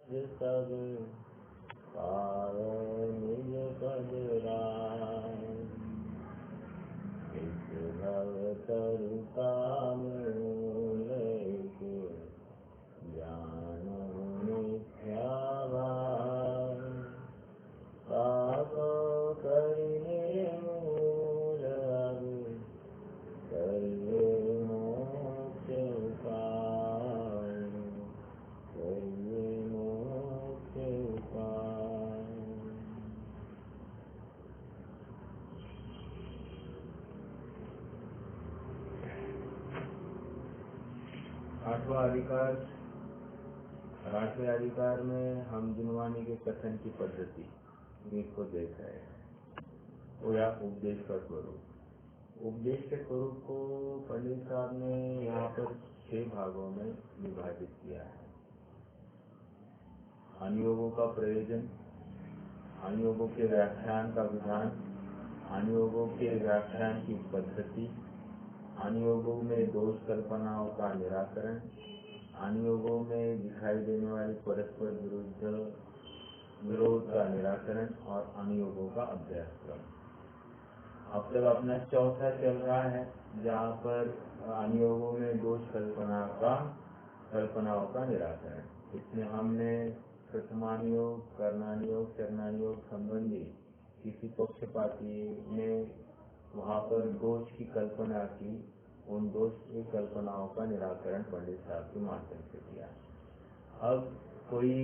सब पावै निज पद राम। इस भव तरु काम मूलैक जानहु मिथ्या भाव। पापो करि निर्मूल अब करिए मोक्ष उपाय। करिए मोक्ष उपाय। आठवां अधिकार। आठवें अधिकार में हम जिनवानी के कथन की पद्धति को देख रहे हैं। वो या उपदेश का स्वरूप। उपदेश के स्वरूप को पंडित साहब ने यहाँ पर 6 भागों में विभाजित किया है। अनुयोगों का प्रयोजन, अनुयोगों के व्याख्यान का विधान, अनुयोगों के व्याख्यान की पद्धति, अनुयोगों में दोष कल्पनाओं का निराकरण, अनुयोगों में दिखाई देने वाली परस्पर विरोध का निराकरण और अनुयोगों का अभ्यास क्रम। अब तक अपना चौथा चल रहा है, जहाँ पर अनुयोगों में दोष कल्पनाओं का निराकरण। इसमें हमने प्रथमानुयोग, कर्णानुयोग, चरणानुयोग संबंधी किसी पक्षपाती ने वहाँ पर दोष की कल्पना की, उन दोष की कल्पनाओं का निराकरण पंडित साहब के माध्यम से किया। अब कोई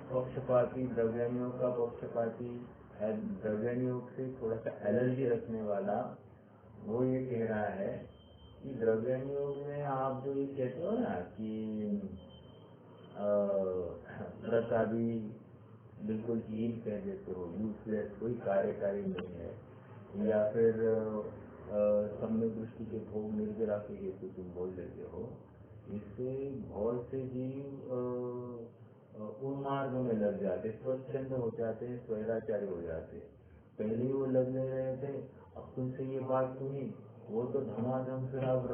पक्षपाती, द्रव्यानुयोग का पक्षपाती, द्रव्यानुयोग से थोड़ा सा एलर्जी रखने वाला, वो ये कह रहा है कि द्रव्यानुयोग में आप जो ये कहते हो ना कि व्रत आदि बिल्कुल हीन कह देते हो, यूजलेस, कोई कार्यकारी नहीं है, या फिर सम्यक दृष्टि के भोग निर्जरा के हेतु तुम बोल देते हो, इससे बहुत से जीव उन्मार्ग में लग जाते, स्वच्छंद हो जाते हैं, स्वैराचारी हो जाते। पहले वो लगने रहे थे, अब तुमसे ये बात सुनी, वो तो धमाधम फिर अब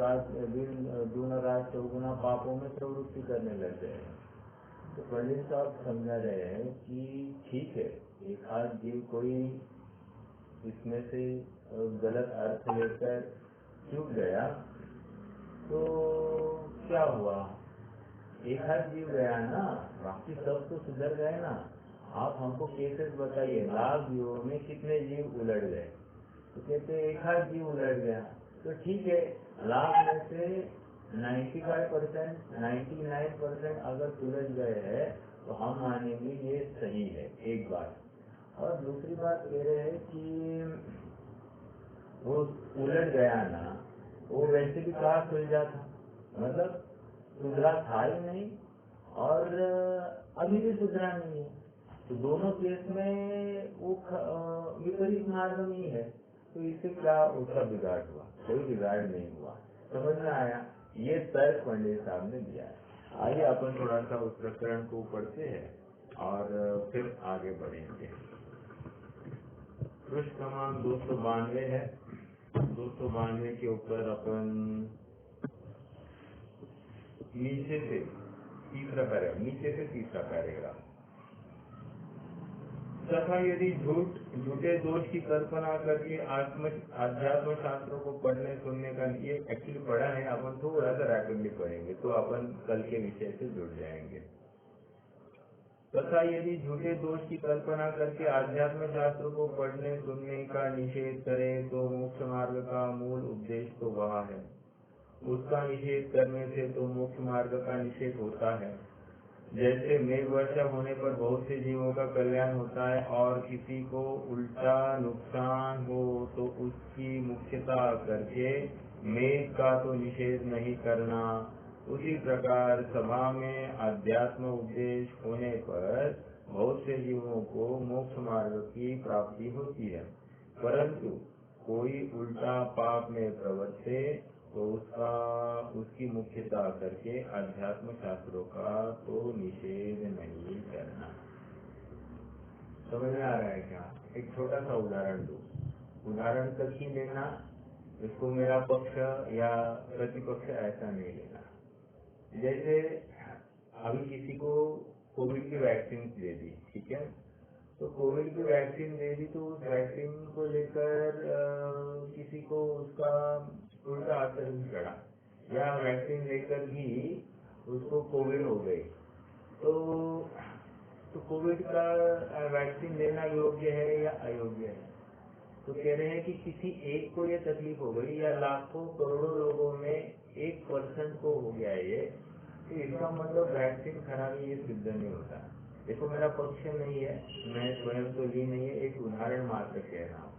दूना रात चौगुना पापों में प्रवृत्ति करने लग गए। तो पंडित साहब समझा रहे हैं कि ठीक है, एक आध जीव कोई इसमें से गलत अर्थ लेकर चूक गया तो क्या हुआ, एक आध जीव गया ना, बाकी सब तो सुधर गए ना। आप हमको केसेस बताइए, लाख जीवों में कितने जीव उलट गए? तो कहते एक आध जीव उलट गया, तो ठीक है, लाख में से 95%, 99% अगर सुलझ गए हैं तो हम मानेंगे ये सही है, एक बात। और दूसरी बात कह रहे हैं कि वो उलट गया ना, वो वैसे भी कहा सुलझा था, मतलब सुधरा था ही नहीं और अभी भी सुधरा नहीं है। तो दोनों केस में वो विपरीत मार्ग में ही है, तो इससे क्या उसका बिगाड़ हुआ? कोई बिगाड़ नहीं हुआ। समझ में आया? ये तर्क पंडित साहब ने दिया है। आइए अपन थोड़ा सा उस प्रकरण को पढ़ते हैं और फिर आगे बढ़ेंगे। पृष्ठ क्रमांक 292 है। 292 के ऊपर अपन नीचे से तीसरा पैराग्राफ। तथा यदि झूठे दोष की कल्पना करके अध्यात्म शास्त्रों को पढ़ने सुनने का, ये एक्चुअली पढ़ा है, अपन थोड़ा सा रैपिडली पढ़ेंगे तो अपन कल के विषय से जुड़ जाएंगे। तथा यदि झूठे दोष की कल्पना करके आध्यात्म शास्त्रों को पढ़ने सुनने का निषेध करे तो मोक्ष मार्ग का मूल उपदेश तो वह है। उसका निषेध करने से तो मोक्ष मार्ग का निषेध होता है। जैसे मेघ वर्षा होने पर बहुत से जीवों का कल्याण होता है और किसी को उल्टा नुकसान हो तो उसकी मुख्यता करके मेघ का तो निषेध नहीं करना। उसी प्रकार सभा में अध्यात्म उपदेश होने पर बहुत से जीवों को मोक्ष मार्ग की प्राप्ति होती है, परंतु कोई उल्टा पाप में प्रवृत्ते तो उसकी मुख्यता करके अध्यात्म शास्त्रों का तो निषेध नहीं करना। समझ में आ रहा है क्या? एक छोटा सा उदाहरण दो, उदाहरण तक ही लेना, इसको मेरा पक्ष या प्रतिपक्ष ऐसा नहीं लेना। जैसे अभी किसी को कोविड की वैक्सीन दे दी, ठीक है। तो कोविड की वैक्सीन दे दी तो उस वैक्सीन को लेकर किसी को उसका उल्टा असर भी पड़ा, या वैक्सीन लेकर भी उसको कोविड हो गई। तो कोविड का वैक्सीन लेना योग्य है या अयोग्य है? तो कह रहे हैं कि किसी एक को ये तकलीफ हो गई या लाखों करोड़ों लोगों में 1% को हो गया ये, तो इसका मतलब वैक्सीन खराब है ये सिद्ध नहीं होता। देखो मेरा पक्ष नहीं है, मैं स्वयं तो ली नहीं है, एक उदाहरण मात्र कह रहा हूँ,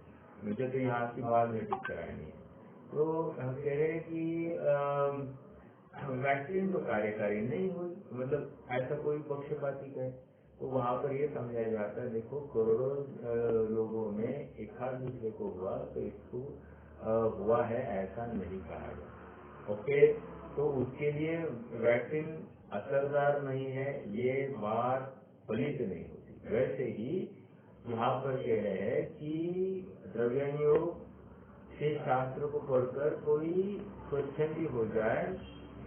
मुझे तो यहाँ की बात नोटिस करानी है। तो हम कह रहे हैं कि वैक्सीन तो कार्यकारी नहीं हुई, मतलब ऐसा कोई पक्षपाती कहे तो वहाँ पर ये समझाया जाता है, देखो करोड़ों लोगों में एक आध दूसरे को हुआ तो इसको हुआ है ऐसा नहीं कहा जाए। ओके, तो उसके लिए वैक्सीन असरदार नहीं है ये बात फलित नहीं होती। वैसे ही यहाँ पर कह रहे हैं कि द्रव्यानुयोग से शास्त्र को पढ़कर कोई स्वच्छंदी हो जाए,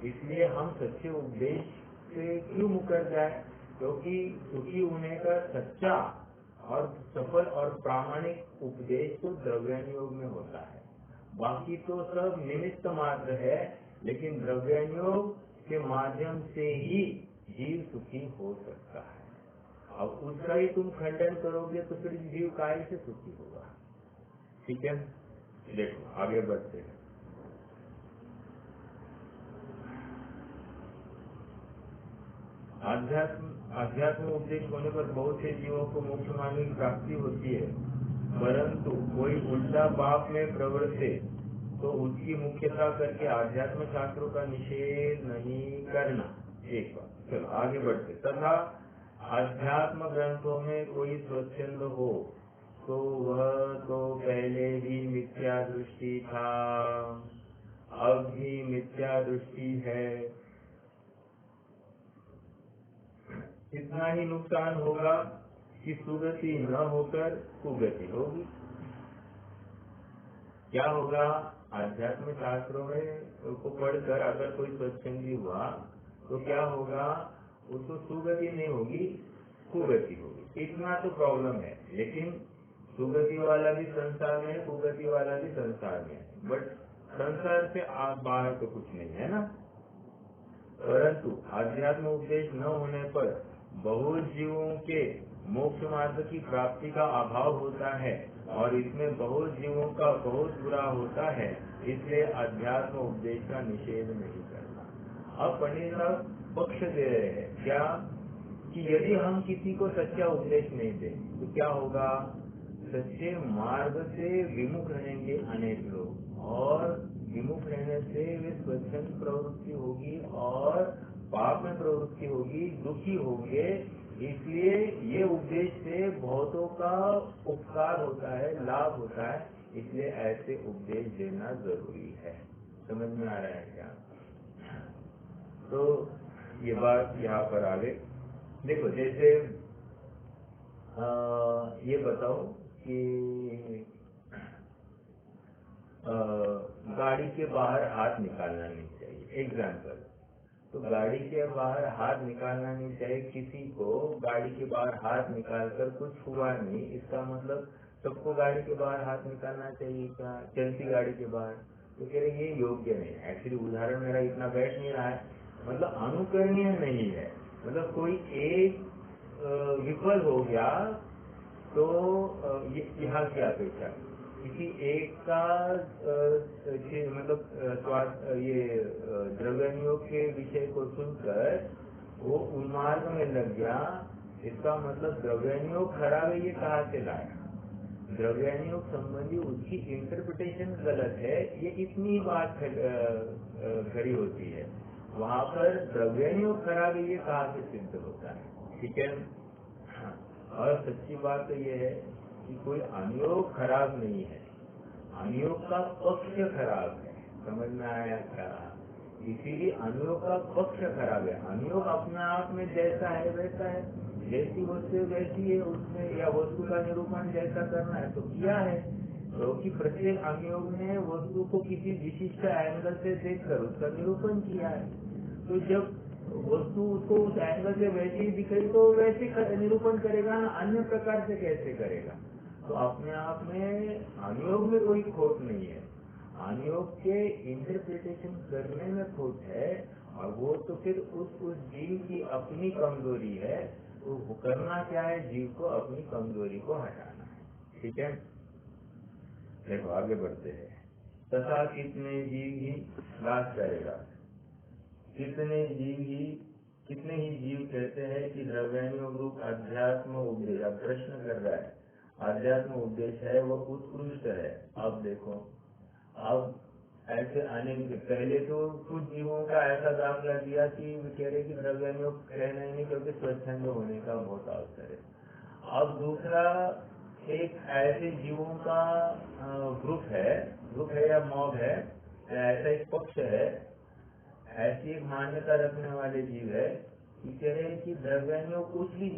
इसलिए हम सच्चे उपदेश से क्यों मुकर जाए, क्योंकि सुखी होने का सच्चा और सफल और प्रामाणिक उपदेश तो द्रव्यानुयोग में होता है। बाकी तो सब निमित्त मात्र है, लेकिन द्रव्यानुयोग के माध्यम से ही जीव सुखी हो सकता है। अब उसका ही तुम खंडन करोगे तो फिर जीव काय से सुखी होगा। ठीक है, देखो आगे बढ़ते हैं। आध्यात्म उपदेश होने पर बहुत से जीवों को मोक्ष मार्ग की प्राप्ति होती है, परंतु कोई उल्टा पाप में प्रवृत्त है तो उसकी मुख्यता करके आध्यात्म शास्त्रों का निषेध नहीं करना। एक बात, चलो आगे बढ़ते। तथा आध्यात्म ग्रंथों में कोई स्वच्छंद हो तो वह तो पहले भी मिथ्या दृष्टि था, अब भी मिथ्या दृष्टि है। इतना ही नुकसान होगा कि सुगति न होकर कुगति होगी। क्या होगा? आध्यात्म शास्त्रों में को पढ़कर अगर कोई स्वच्छंदी हुआ तो क्या होगा? उसको सुगति नहीं होगी, कुगति होगी। इतना तो प्रॉब्लम है, लेकिन सुगति वाला भी संसार में है, कुगति वाला भी संसार में है, बट संसार से बाहर तो कुछ नहीं है ना। परंतु आध्यात्म उपदेश न होने पर बहुत जीवों के मोक्ष मार्ग की प्राप्ति का अभाव होता है और इसमें बहुत जीवों का बहुत बुरा होता है, इसलिए अध्यात्म उपदेश का निषेध नहीं करना। अब पंडित साहब पक्ष दे रहे हैं क्या कि यदि हम किसी को सच्चा उपदेश नहीं दें तो क्या होगा? सच्चे मार्ग से विमुख रहेंगे अनेक लोग, और विमुख रहने से वे स्वच्छंद प्रवृत्ति होगी और पाप में प्रवृत्ति होगी, दुखी होंगे। इसलिए ये उपदेश से बहुतों का उपकार होता है, लाभ होता है, इसलिए ऐसे उपदेश देना जरूरी है। समझ में आ रहा है क्या? तो ये बात यहाँ पर आगे देखो, जैसे ये बताओ कि गाड़ी के बाहर हाथ निकालना नहीं चाहिए, एग्जाम्पल। तो गाड़ी के बाहर हाथ निकालना नहीं चाहिए, किसी को गाड़ी के बाहर हाथ निकालकर कुछ हुआ नहीं, इसका मतलब सबको गाड़ी के बाहर हाथ निकालना चाहिए क्या? चलती गाड़ी के बाहर? तो कह रहे ये योग्य नहीं। एक्चुअली उदाहरण मेरा इतना बैठ नहीं रहा है, मतलब अनुकरणीय नहीं है। मतलब कोई एक विफल हो गया तो यहाँ की अपेक्षा किसी एक का मतलब ये द्रव्यानुयोग के विषय को सुनकर वो उन्मार्ग में लग गया, इसका मतलब द्रव्यानुयोग खराब है ये कहाँ से लाया? द्रव्यानुयोग संबंधी उसकी इंटरप्रिटेशन गलत है, ये इतनी बात खड़ी होती है। वहाँ पर द्रव्यानुयोग खराब है ये कहाँ से सिद्ध होता है? ठीक है। और सच्ची बात तो ये है कि कोई अनुयोग खराब नहीं है, अनुयोग का पक्ष खराब है। समझ में आया क्या? इसीलिए अनुयोग का पक्ष खराब है। अनुयोग अपने आप में जैसा है वैसा है, जैसी वस्तु वैसी है, उसमें या वस्तु का निरूपण जैसा करना है तो किया है, क्योंकि प्रत्येक अनुयोग ने वस्तु को किसी विशिष्ट एंगल से देखकर उसका निरूपण किया है। तो जब वस्तु उसको उस एंगल से वैसे ही दिखेगी तो वैसे निरूपण करेगा ना, अन्य प्रकार से कैसे करेगा। तो अपने आप में अनुयोग में कोई खोट नहीं है, अनुयोग के इंटरप्रिटेशन करने में खोट है, और वो तो फिर उस जीव की अपनी कमजोरी है। तो करना क्या है, जीव को अपनी कमजोरी को हटाना है। ठीक है, देखो आगे बढ़ते हैं। तथा कितने जीव ही लाभ करेगा, कितने ही जीव कहते हैं कि द्रव्यानुयोग रूप अध्यात्म उपदेश, अब प्रश्न कर रहा है, अध्यात्म उपदेश है वो उत्कृष्ट है। अब देखो, अब ऐसे अनेक, पहले तो कुछ जीवों का ऐसा दाखला दिया कि कह रहे कि द्रव्यानुयोग कहना ही नहीं क्योंकि स्वच्छंद होने का बहुत अवसर है। अब दूसरा, एक ऐसे जीवों का ग्रुप है या मॉब है, ऐसा एक पक्ष है, ऐसी एक मान्यता रखने वाले जीव है कि कह रहे हैं कि द्रव्यानुयोग उचली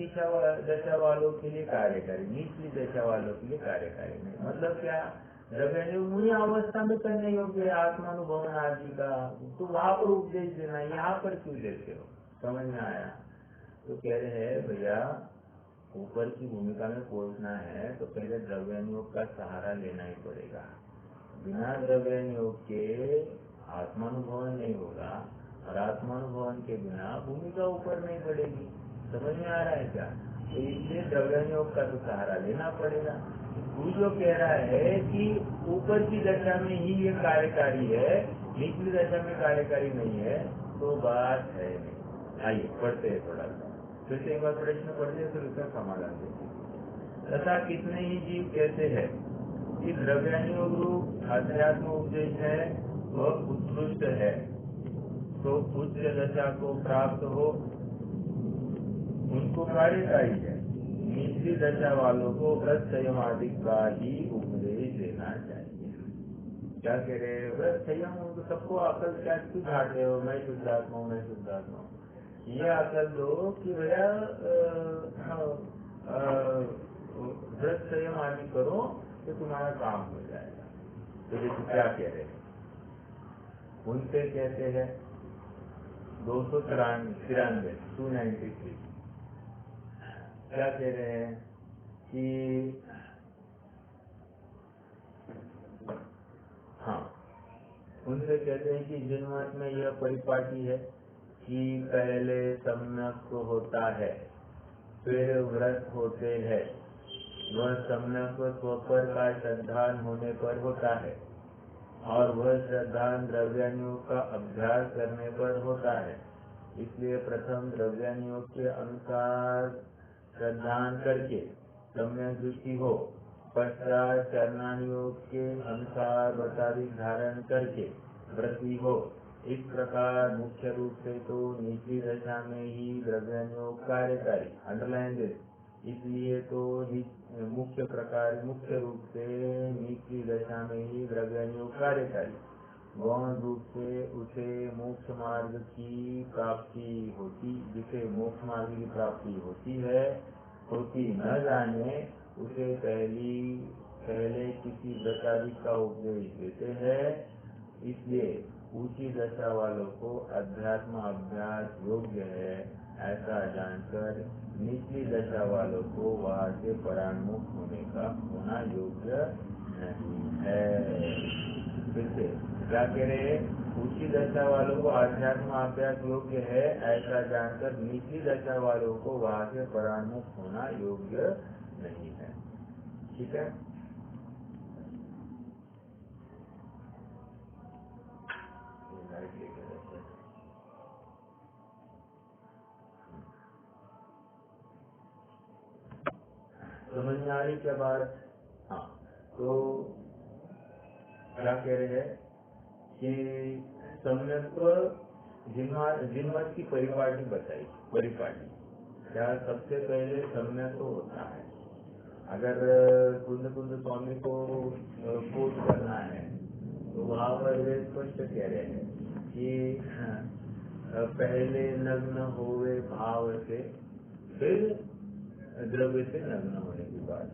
दशा वालों के लिए कार्यकारी, निचली दशा वालों के लिए कार्यकारी नहीं। मतलब क्या, द्रव्यानुयोग मुनि अवस्था में करने योग्य है, आत्मानुभवन आदि का, तो वहां पर उपदेश देना, यहाँ पर क्यों देते हो, समझ में आया। तो कह रहे हैं भैया, ऊपर की भूमिका में पहुंचना है तो पहले द्रव्यानुयोग का सहारा लेना ही पड़ेगा। बिना द्रव्यानुयोग के आत्मानुभवन नहीं होगा, और आत्मानुभवन के बिना भूमिका ऊपर नहीं बढ़ेगी। समझ में आ रहा है क्या। तो इसलिए द्रव्यानुयोग का तो सहारा लेना पड़ेगा। तू जो कह रहा है कि ऊपर की दशा में ही ये कार्यकारी है, निचली दशा में कार्यकारी नहीं है, तो बात है नहीं। आइए पढ़ते हैं थोड़ा सा, फिर से एक बार प्रश्न पढ़ते हैं, फिर उसका समाधान देखिए। तथा कितने ही जीव कहते हैं कि द्रव्यानुयोग रूप अध्यात्म उपदेश है वह उत्कृष्ट है, तो उच्च दशा को प्राप्त हो उनको कार्यकारी है, निचली दशा वालों को व्रत संयम आदि का ही उपदेश देना चाहिए। क्या कह रहे हैं, व्रत संयम, उनको सबको अकल क्या क्यों झाड़ते हो, मैं शुद्धात्मा हूँ, मैं शुद्धात्मा हूँ। ये अकल दो कि भैया व्रत संयम आदि करो तो तुम्हारा काम हो जाएगा। तो देखो क्या कह रहे हैं, उनसे कहते हैं 293 293 क्या कह रहे हैं कि हाँ, उनसे कहते हैं कि जिन मत में यह परिपाटी है कि पहले सम्यक होता है फिर व्रत होते हैं, वह सम्यक स्वपर का श्रद्धान होने पर होता है, और वह श्रद्धान द्रव्यानुयोग का अभ्यास करने पर होता है। इसलिए प्रथम द्रव्यानुयोग के अनुसार श्रद्धान करके सम्यक दृष्टि हो, पश्चात चरणानुयोग के अनुसार बताविक धारण करके वृद्धि हो। इस प्रकार मुख्य रूप से तो निचली दशा में ही द्रव्यानुयोग कार्यकारी, अंडरलाइन दिस, इसलिए तो मुख्य रूप से निचली दशा में ही द्रव्यानुयोग कार्यकारी, गौण रूप से उसे मोक्ष मार्ग की प्राप्ति होती, जिसे मोक्ष मार्ग की प्राप्ति होती न जाने उसे पहले किसी दशाधिक का उपदेश देते हैं। इसलिए ऊंची दशा वालों को अध्यात्म अभ्यास योग्य है ऐसा जानकर निचली दशा वालों को वहां से परान्मुख होना योग्य नहीं है। फिर से क्या कह रहे हैं, ऊंची दशा वालों को अध्यात्म अभ्यास योग्य है ऐसा जानकर निचली दशा वालों को वहां से परान्मुख होना योग्य नहीं है। ठीक है, समझ में आ रही क्या बात। हाँ, तो क्या कह रहे हैं कि सम्यक जिनमत की परिपाटी बताई। परिपाटी क्या, सबसे पहले सम्यक तो होता है। अगर कुंद स्वामी को कोट करना है तो वहाँ पर वे स्पष्ट कह रहे हैं कि पहले नग्न होवे भाव से, फिर द्रव्य से नग्न होने की बात।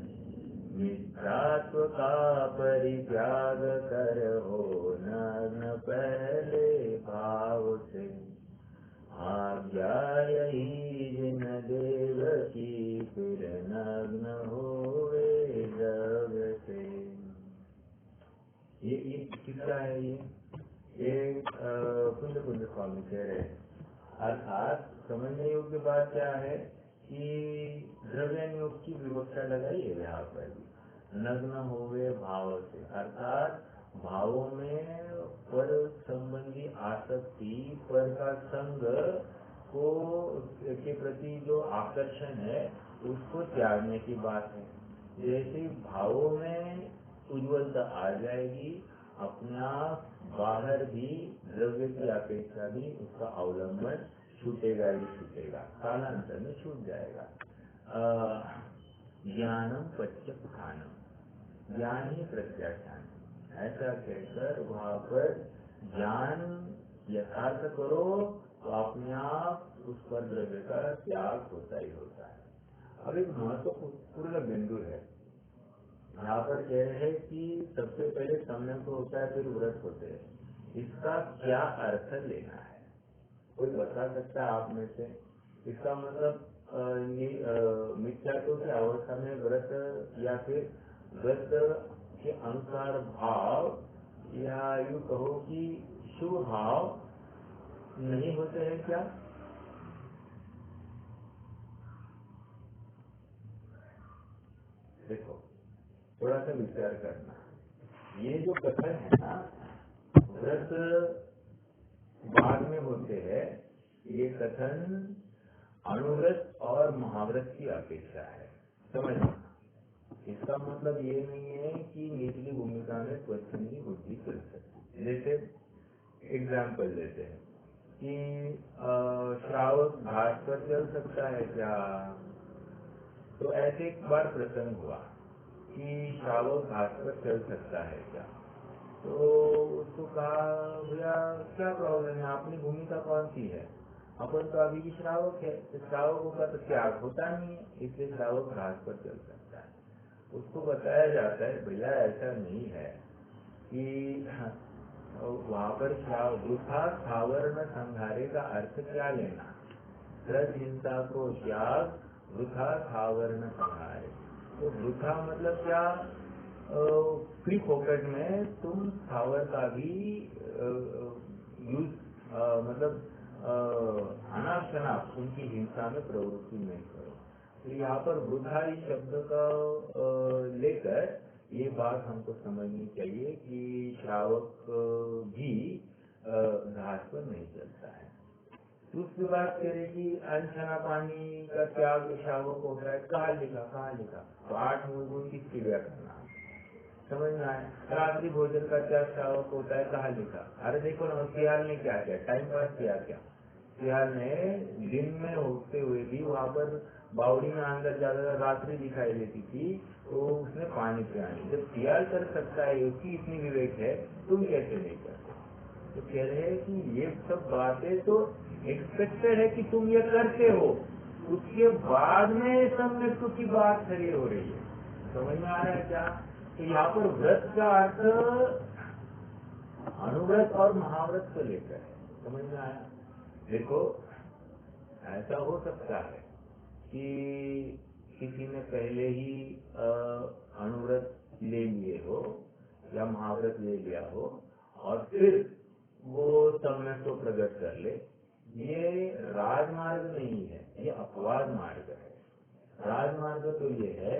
मिथ्यात्व का परित्याग कर हो नग्न पहले भाव से, आज्ञायहि जिन देवकी फिर नग्न होवे द्रव्य से। ये किसका है? ये कुंज कुंज स्वामी कह रहे हैं। अर्थात समझने योग्य बात क्या है कि द्रव्यानुयोग की विवक्षा लगाई है यहाँ पर भी। नग्न होवे भाव से, अर्थात भावों में पर संबंधी आसक्ति, पर का संग को के प्रति जो आकर्षण है उसको त्यागने की बात है। जैसे भावों में उज्ज्वलता आ जाएगी, अपने आप बाहर भी द्रव्य की अपेक्षा भी उसका अवलंबन छूटेगा ही छूटेगा, कालांतर में छूट जाएगा। ज्ञानम प्रत्यक्षानम, ज्ञान ही प्रत्याख्यान, ऐसा कहकर वहाँ पर ज्ञान यथार्थ करो तो अपने आप उस पर द्रव्य का त्याग होता ही होता है। अब एक महत्वपूर्ण बिंदु है यहाँ पर कह रहे हैं कि सबसे पहले सम्यक तो होता है, फिर व्रत होते हैं। इसका क्या अर्थ लेना है, कोई बता सकता है आप में से? इसका मतलब मिथ्यात्व की अवस्था में व्रत, या फिर व्रत के अनुसार भाव, या यूँ कहो कि शुभ भाव नहीं होते हैं क्या? देखो, थोड़ा सा विचार करना। ये जो कथन है ना, व्रत बाद में होते हैं, ये कथन अनुव्रत और महाव्रत की अपेक्षा है। समझना, इसका मतलब ये नहीं है कि निचली भूमिका में स्वच्छंदी बुद्धि चल सकती। जैसे एग्जाम्पल लेते हैं कि श्रावक घाट पर चल सकता है क्या? तो ऐसे एक बार प्रसंग हुआ कि श्रावक घाट पर चल सकता है क्या? तो उसको कहा, भैया क्या प्रॉब्लम है, अपनी भूमिका कौन सी है? अपन तो अभी भी श्रावक है, श्रावकों का तो त्याग होता नहीं है, इसलिए श्रावक घाट पर चल सकता है। उसको बताया जाता है, भैया ऐसा नहीं है कि वहाँ पर वृथा स्थावर न संहारे का अर्थ क्या लेना? रज हिंसा को त्याग, वृथा स्थावर न संहारे। तो वृथा मतलब क्या? फ्री पॉकेट में तुम स्थावर का भी यूज, मतलब अनाप शनाप उनकी हिंसा में प्रवृत्ति नहीं करो। तो यहाँ पर वृथा इस शब्द का लेकर ये बात हमको समझनी चाहिए कि श्रावक भी घाट पर नहीं चलता है। दूसरी बात करें कि अनछना पानी का त्याग श्रावक होता है, कहाँ लिखा? तो 8 मूल गुण किसकी व्याख्या करना समझ में आए? रात्रि भोजन का त्याग श्रावक होता है, कहाँ लिखा? अरे देखो ना, सियाल ने क्या किया, टाइम पास किया क्या? सियाल ने दिन में होते हुए भी वहाँ पर बावड़ी में अंदर ज्यादा रात्रि दिखाई देती थी, तो उसने पानी पिया नहीं। जब सियाल कर सकता है, उसकी इतनी विवेक है, तुम कैसे नहीं करते? तो कह रहे हैं कि ये सब बातें तो एक्सपेक्टेड है कि तुम ये करते हो, उसके बाद में सम्यक की बात खड़ी हो रही है। समझ में आ रहा है क्या? तो यहाँ पर व्रत का अर्थ अनुव्रत और महाव्रत को लेकर है। समझ में आया? देखो, ऐसा हो सकता है कि किसी ने पहले ही अनुव्रत ले लिए हो या महाव्रत ले लिया हो और फिर वो सम्यक को प्रकट कर ले। ये राजमार्ग नहीं है, ये अपवाद मार्ग है। राजमार्ग तो ये है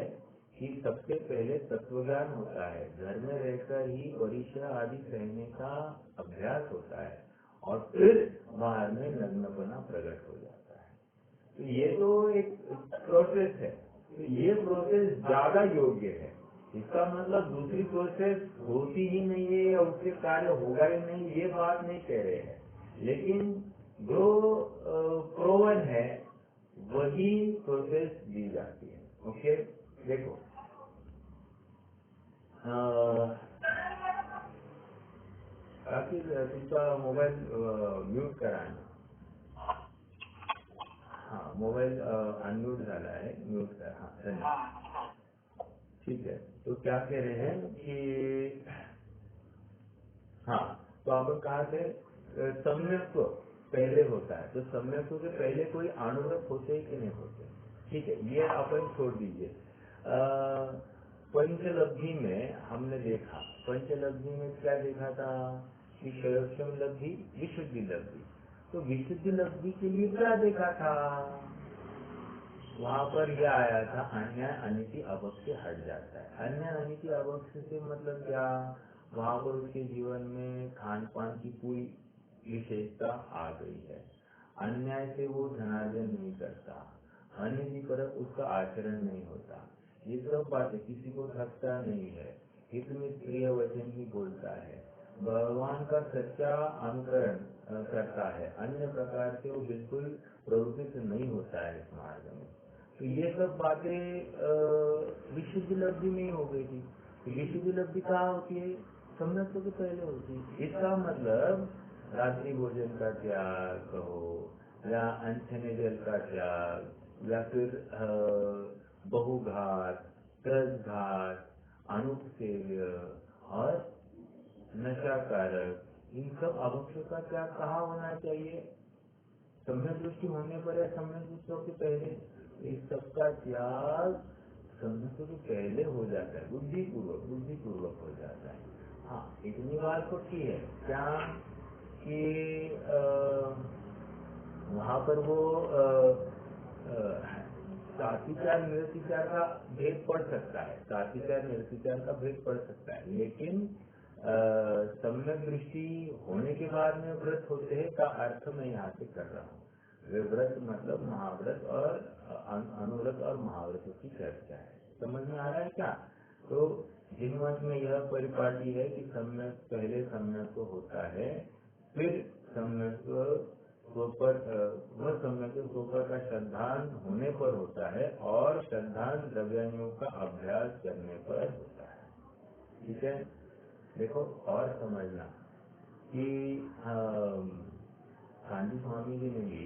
कि सबसे पहले तत्वज्ञान होता है, घर में रहकर ही परीक्षा आदि सहने का अभ्यास होता है और फिर बाहर में नग्नपना प्रकट हो जाता है। तो ये तो एक प्रोसेस है, तो ये प्रोसेस ज्यादा योग्य है। इसका मतलब दूसरी प्रोसेस होती ही नहीं है या उससे कार्य होगा ही नहीं, ये बात नहीं कह रहे हैं। लेकिन जो प्रोवन है वही प्रोसेस दी जाती है। ओके, देखो, काफी तुमचा मोबाईल म्यूट करा ना। हाँ, मोबाईल अनम्यूट झाला है, म्यूट करा। हाँ, धन्यवाद। ठीक है, तो क्या कह रहे हैं कि हाँ, तो अपन कहा थे सम्यक पहले होता है, तो सम्यक के पहले कोई अनुव्रत होते कि नहीं होते? ठीक है, ये अपन छोड़ दीजिए। पंचलब्धि में हमने देखा, पंचलब्धि में क्या देखा था कि क्षयोक्षम लब्धि, विशुद्धि लब्धि। तो विशुद्धि लब्धि के लिए क्या देखा था? वहां पर यह आया था अन्याय अनिति अभक्ष से हट जाता है। अन्याय अनिति अभक्ष से मतलब क्या? वहां पर उसके जीवन में खान पान की पूरी विशेषता आ गई है। अन्याय से वो धनार्जन नहीं करता, अनिति परक उसका आचरण नहीं होता, ये सब बातें किसी को थकता नहीं है, हित में प्रिय वचन ही बोलता है, भगवान का सच्चा अनुकरण करता है, अन्य प्रकार से वो बिल्कुल प्रवृत्त नहीं होता है इस मार्ग में। तो ये सब बातें विशुद्धि लब्धि में हो गई थी। विशुद्धि लब्धि कहाँ होती है? सम्यक के पहले होती है। इसका मतलब रात्रि भोजन का त्याग कहो, या अनछने जल का त्याग, या फिर बहुघात, त्रसघात, अनुपसेव्य और नशा कारक, इन सब अभक्ष्यों का त्याग कहाँ होना चाहिए? सम्यक दृष्टि होने पर या सम्यक दृष्टि के पहले? इस सबका त्याग सम्यक के पहले हो जाता है, बुद्धिपूर्वक हो जाता है। हाँ, इतनी बात होती है क्या कि वहाँ पर वो सात्विचार निरतिचार का भेद पड़ सकता है, सात्विचार निरतिचार का भेद पड़ सकता है, लेकिन सम्यक दृष्टि होने के बाद में व्रत होते हैं का अर्थ मैं यहाँ से कर रहा हूँ। वे व्रत मतलब महाव्रत और अनुव्रत और महाव्रत की चर्चा है। समझ में आ रहा है क्या? तो जिन मत में यह परिपाटी है कि सम्यक पहले सम्यक को होता है, फिर सम्यक स्वपर वह सम्यक स्वपर का श्रद्धान होने पर होता है और श्रद्धान द्रव्यानियों का अभ्यास करने पर होता है। ठीक है, देखो और समझना कि गांधी स्वामी जी ने भी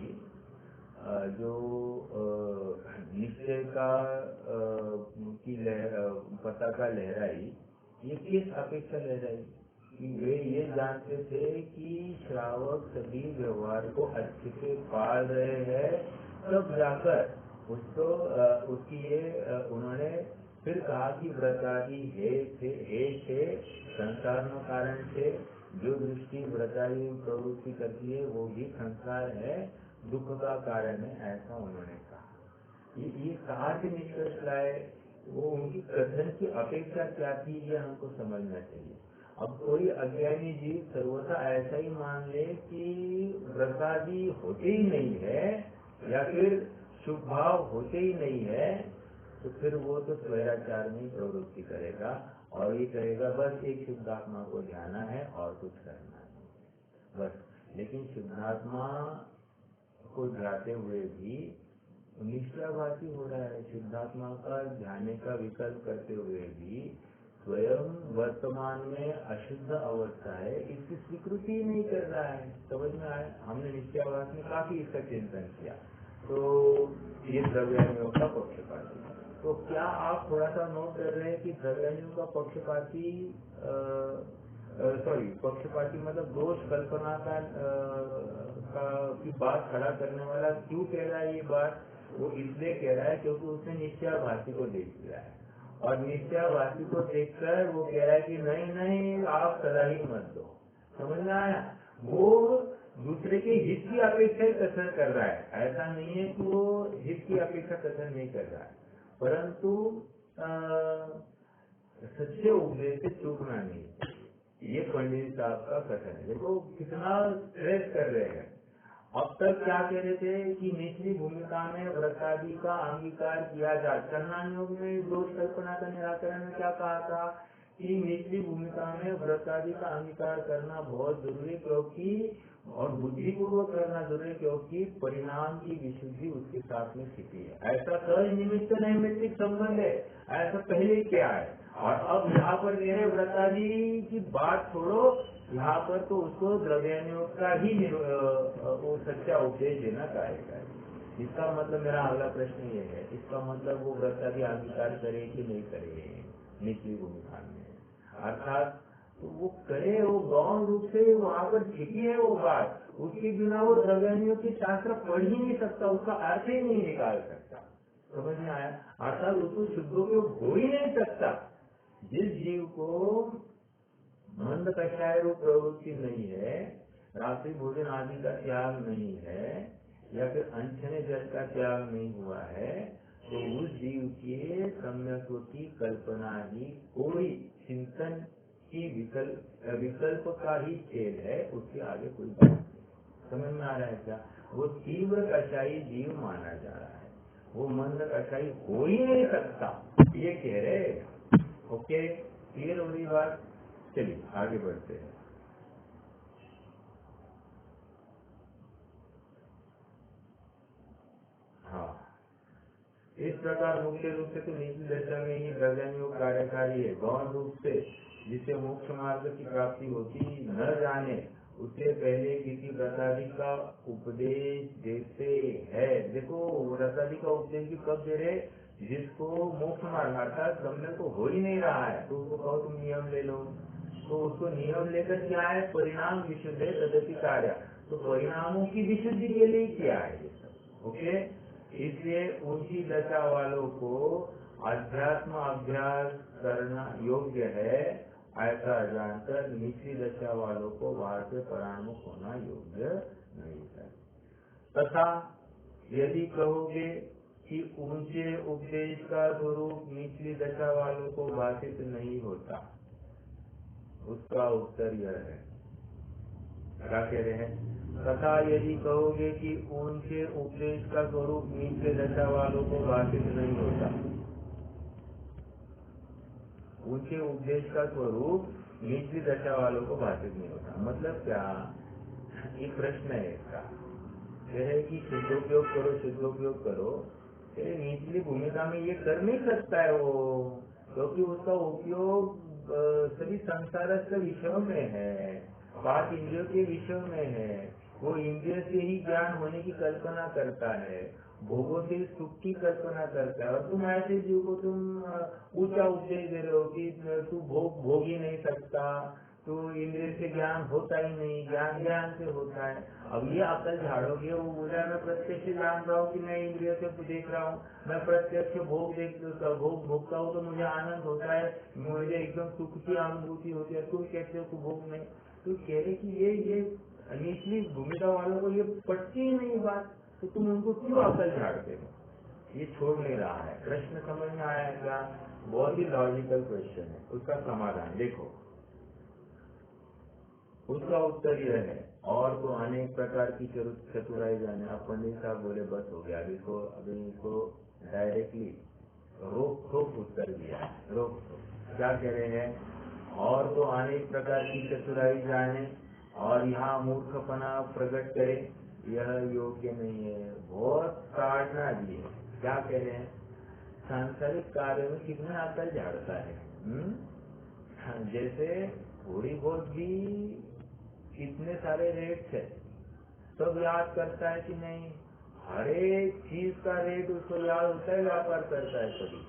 जो निश्चय का की पताका लहराई, ये किस अपेक्षा लहराई? वे ये जानते थे कि श्रावक सभी व्यवहार को अच्छे से पाल रहे हैं, तब जाकर उसको उसकी ये उन्होंने फिर कहा कि व्रतादि हे संसार में कारण से जो दृष्टि व्रतादि प्रवृत्ति करती है वो भी संसार है, दुख का कारण है, ऐसा उन्होंने कहा। ये कहा से निष्कर्ष लाए, वो उनकी कथन की अपेक्षा क्या थी ये हमको समझना चाहिए। अब कोई अज्ञानी जीव सर्वथा ऐसा ही मान ले कि व्रतादि होते ही नहीं है या फिर शुभ भाव होते ही नहीं है, तो फिर वो तो स्वैराचार में प्रवृत्ति करेगा और ये कहेगा बस एक शुद्धात्मा को ध्याना है और कुछ करना है बस। लेकिन शुद्धात्मा को ध्याते हुए भी निश्चयवासी हो रहा है, शुद्धात्मा का ध्यान का विकल्प करते हुए भी स्वयं वर्तमान में अशुद्ध अवस्था है, इसकी स्वीकृति ही नहीं कर रहा है। समझ में आया? हमने निश्चयवास में काफी इसका चिंतन किया। तो ये द्रव्यानियों का पक्षपाती। तो क्या आप थोड़ा सा नोट कर रहे हैं कि द्रव्यानियों का पक्षपाती पक्षपाती मतलब दोष कल्पना का की बात खड़ा करने वाला क्यों कह रहा है ये बात? वो इसलिए कह रहा है क्योंकि उसने निश्चयवासी को देख लिया है और निश्चयवासी को देखकर वो कह रहा है कि नहीं नहीं आप सदा ही मत दो। समझ में आया? वो दूसरे के हित की अपेक्षा ही कथन कर रहा है, ऐसा नहीं है कि वो हित की अपेक्षा कथन नहीं कर रहा है, परंतु सच्चे उपदेश से चूकना नहीं चाहिए। ये पंडित साहब का कथन है। देखो कितना स्ट्रेस कर रहे हैं। अब तक क्या कह रहे थे कि निचली भूमिका में व्रतादि का अंगीकार किया जाए। चरणान योग में दोष कल्पना का निराकरण में क्या कहा था कि निचली भूमिका में व्रतादि का अंगीकार करना बहुत जरूरी, क्योंकि और बुद्धिपूर्वक करना जरूरी, क्योंकि परिणाम की विशुद्धि उसके साथ में छिपी है। ऐसा सहज निमित्त नैमित्तिक संबंध है, ऐसा पहले ही क्या है। और अब यहाँ पर मेरे व्रतादि की बात छोड़ो, यहाँ पर तो उसको द्रव्यानियोग का ही वो सच्चा उपदेश देना चाहेगा। इसका मतलब मेरा अगला प्रश्न ये है, इसका मतलब वो व्रतादि अंगीकार करे कि नहीं करे निचली भूमिका में, अर्थात तो वो करे, वो गौण रूप से वहां पर छिपी है वो बात, उसके बिना वो द्रव्यान्यों की शास्त्र पढ़ ही नहीं सकता, उसका अर्थ ही नहीं निकाल सकता। समझ में आया? अर्थात उसको शुद्धोपयोग हो ही नहीं सकता। जिस जीव को मंद कषाय रूप प्रवृत्ति नहीं है, रात्रि भोजन आदि का त्याग नहीं है, या फिर अनछने जल का त्याग नहीं हुआ है, तो उस जीव के सम्यक्त्व की कल्पना ही कोई चिंतन की विकल्प का ही खेल है, उसके आगे कोई बात नहीं। समझ में आ रहा है क्या? वो तीव्र कषाई जीव माना जा रहा है, वो मंद कषाई हो ही नहीं सकता, ये कह रहे। ओके, क्लियर हो रही बात? चलिए आगे बढ़ते हैं। हाँ, इस प्रकार मुख्य रूप से तो निजी दशा में ही द्रव्यान्योग कार्यकारी है। गौण रूप से जिसे मोक्ष मार्ग की प्राप्ति होती न जाने, उससे पहले किसी प्रसादी का उपदेश देते हैं। देखो, प्रसादी का उपदेश भी कब दे रहे? जिसको मोक्ष मार्ग अर्थात गम्य तो हो ही नहीं रहा है, तो उसको कहो तुम नियम ले लो, तो उसको नियम लेकर क्या है? परिणाम विशुद्ध है तदपि कार्य, तो परिणामों की विशुद्धि के लिए क्या है ये सब? ओके, इसलिए ऊंची दशा वालों को अध्यात्म अभ्यास करना योग्य है, ऐसा जानकर निचली दशा वालों को वहां से परामुख होना योग्य नहीं है। तथा यदि कहोगे कि ऊंचे उपदेश का स्वरूप निचली दशा वालों को भाषित नहीं होता, उसका उत्तर यह है, क्या कह रहे हैं? तथा यदि कहोगे कि ऊंचे उपदेश का स्वरूप नीचे दशा वालों को भाषित नहीं होता, ऊंचे उपदेश का स्वरूप निचली दशा वालों को भाषित नहीं होता, मतलब क्या? ये प्रश्न है इसका, कहे कि शुद्धोपयोग करो, शुद्धोपयोग करो, निचली भूमिका में ये कर नहीं सकता है वो, क्योंकि उसका उपयोग सभी संसार के विषयों में है, 5 इंद्रियों के विषयों में है, वो इंद्रिय से ही ज्ञान होने की कल्पना करता है, भोगों से सुख की कल्पना करता है, और तुम ऐसे जीव को तुम ऊंचा उपदेश दे रहे हो कि तू भोग ही नहीं सकता, तो इंद्रिय से ज्ञान होता ही नहीं, ज्ञान से होता है। अब ये अकल झाड़ोगे, वो बोला मैं प्रत्यक्ष जान रहा हूँ कि मैं इंद्रियों से देख रहा हूँ, मैं प्रत्यक्ष भोग भोगता हूँ तो मुझे आनंद होता है, मुझे एकदम सुख की अनुभूति होती है, तुम कहते हो भोग नहीं, तो कह रहे कि ये निचली भूमिका वालों को ये पटती ही नहीं बात, तो तुम उनको क्यों अकल झाड़ते हो? ये छोड़ नहीं रहा है। प्रश्न समझ में आया क्या? बहुत ही लॉजिकल क्वेश्चन है। उसका समाधान देखो, उसका उत्तर यह है, और तो अनेक प्रकार की चतुराई जाने। अब पंडित साहब बोले बस हो गया, अभी इसको डायरेक्टली रोक ठोक उत्तर दिया है। रोक ठोक क्या कह रहे हैं? और तो अनेक प्रकार की चतुराई जाने और यहाँ मूर्खपना प्रकट करे, यह योग्य नहीं है। बहुत ताड़ना दी है। क्या कह रहे हैं? सांसारिक कार्य में कितना अकल झाड़ता है। जैसे थोड़ी बहुत भी कितने सारे रेट्स है, सब याद करता है कि नहीं? हर एक चीज का रेट उसको याद होता है, व्यापार करता है सभी,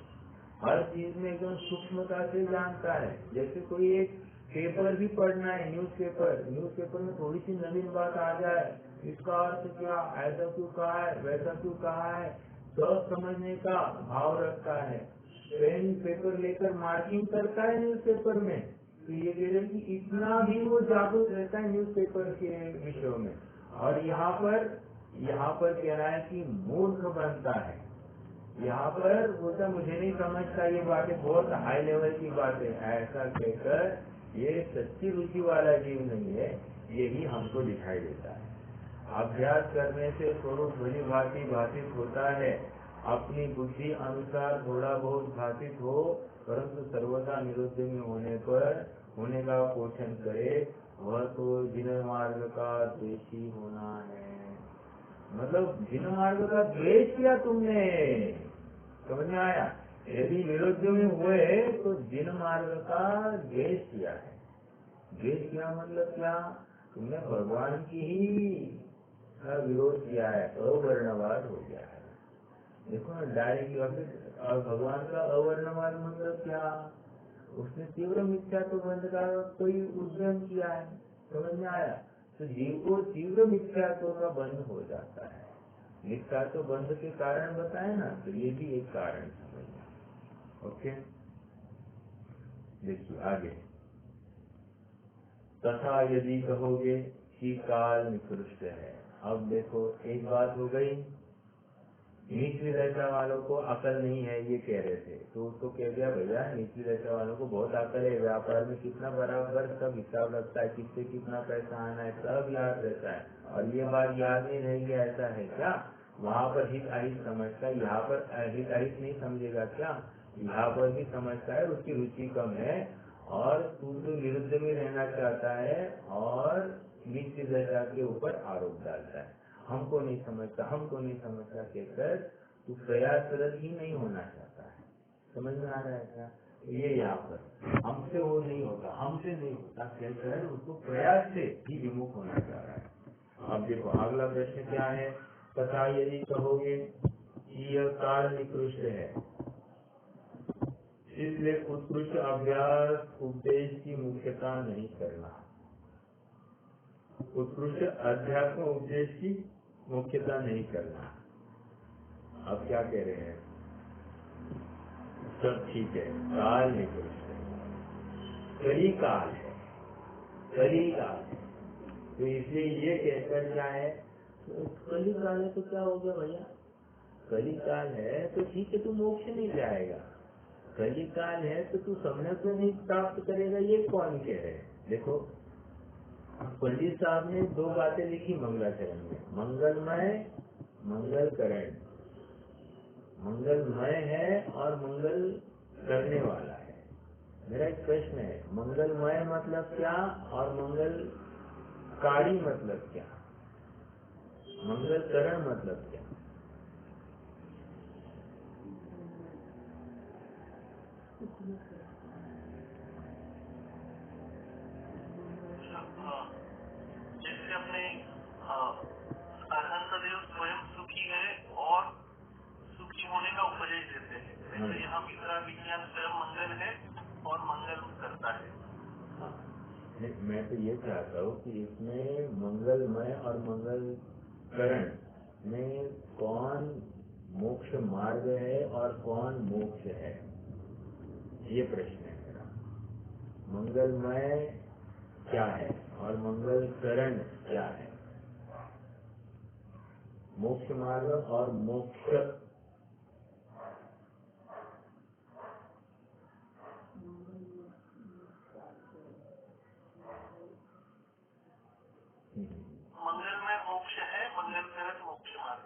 हर चीज में एकदम सूक्ष्मता से जानता है। जैसे कोई एक पेपर भी पढ़ना है, न्यूज़पेपर में थोड़ी सी नवीन बात आ जाए, इसका अर्थ क्या, ऐसा क्यों कहा है, वैसा क्यों कहा है, सब समझने का भाव रखता है। पेन पेपर लेकर मार्किंग करता है न्यूज़पेपर में, तो ये कह रहे कि इतना भी वो जागरूक रहता है न्यूज़पेपर के विषयों में। और यहाँ पर कह रहा है कि मूर्ख बनता है। यहाँ पर बोलता मुझे नहीं समझता, ये बातें बहुत हाई लेवल की बातें, ऐसा कहकर ये सच्ची रुचि वाला जीव नहीं है, यही हमको दिखाई देता है। अभ्यास करने से स्वरूप भली भांति भाषित होता है, अपनी बुद्धि अनुसार थोड़ा बहुत भाषित हो, परंतु सर्वथा निरुद्ध में होने का पोषण करे, वह तो जिन मार्ग का द्वेषी होना है। मतलब जिन मार्ग का द्वेष किया तुमने, समझ में आया? यदि निरुद्ध में हुए तो जिन मार्ग का द्वेष किया है। द्वेष किया मतलब क्या? तुमने भगवान की ही विरोध किया है, अवर्णवाद हो गया है। देखो ना डायरेक्टली, भगवान का अवर्णवाद मतलब क्या? उसने तीव्र मिथ्या तो बंध का कोई उद्यम किया है, समझ में आया। तो जीव को तीव्र मिथ्यात्व का बंध हो जाता है। मिथ्यात्व बंध के कारण बताए ना, तो ये भी एक कारण समझना। ओके, देखिए आगे। तथा यदि कहोगे कि काल निकृष्ट है। अब देखो एक बात हो गई, निचली दशा वालों को अकल नहीं है ये कह रहे थे, तो उसको कह दिया भैया निचली दशा वालों को बहुत अकल है, व्यापार में कितना बराबर सब हिसाब रखता है, किससे कितना पैसा आना है सब याद रहता है, और ये बात याद नहीं रहेगी ऐसा है क्या? वहाँ पर हित अहित समझता है, यहाँ पर हित अहित नहीं समझेगा क्या? यहाँ पर भी समझता है, उसकी रुचि कम है और तू तो विरुद्ध में रहना चाहता है और निचली दशा के ऊपर आरोप डालता है, हमको नहीं समझता, हमको नहीं समझता कहकर तू प्रयासरत ही नहीं होना चाहता है। समझ में आ रहा है क्या? ये यहाँ पर हमसे वो नहीं होता, हमसे नहीं होता कहकर उसको प्रयास से ही विमुख होना चाह रहा है। अब देखो अगला प्रश्न क्या है। तथा यदि कहोगे कि यह काल निकृष्ट है, इसलिए उत्कृष्ट अभ्यास उपदेश की मुख्यता नहीं करना। उत्कृष्ट अध्यात्म उपदेश की मुख्यता नहीं करना। अब क्या कह रहे हैं? सब ठीक है, काल निकृष्ट है, कली काल है, कली काल है, तो इसलिए ये कहकर क्या है, तो कली काल है तो क्या हो गया भैया? कली काल है तो ठीक है, तू मोक्ष नहीं जाएगा। कली काल है तो तू सम्यक तो नहीं प्राप्त करेगा, ये कौन कह रहे हैं? देखो पंडित साहब ने दो बातें लिखी मंगलाचरण में, मंगलमय मंगलकरण। मंगलमय है और मंगल करने वाला है। मेरा एक प्रश्न है, मंगलमय मतलब क्या और मंगलकारी मतलब क्या? मंगलकरण मतलब क्या? जैसे अपने सदैव स्वयं सुखी है और सुखी होने का उपदेश देते हैं, वैसे यहाँ तीसरा विज्ञान स्वयं मंगल है और मंगल करता है। हाँ, मैं तो ये चाहता हूँ कि इसमें मंगलमय और मंगलकरण में कौन मोक्ष मार्ग है और कौन मोक्ष है, ये प्रश्न है मेरा। मंगलमय क्या है और मंगलकरण क्या है? मोक्ष मार्ग और मोक्ष मंगलमय मोक्ष है, मंगलकरण मोक्ष मार्ग।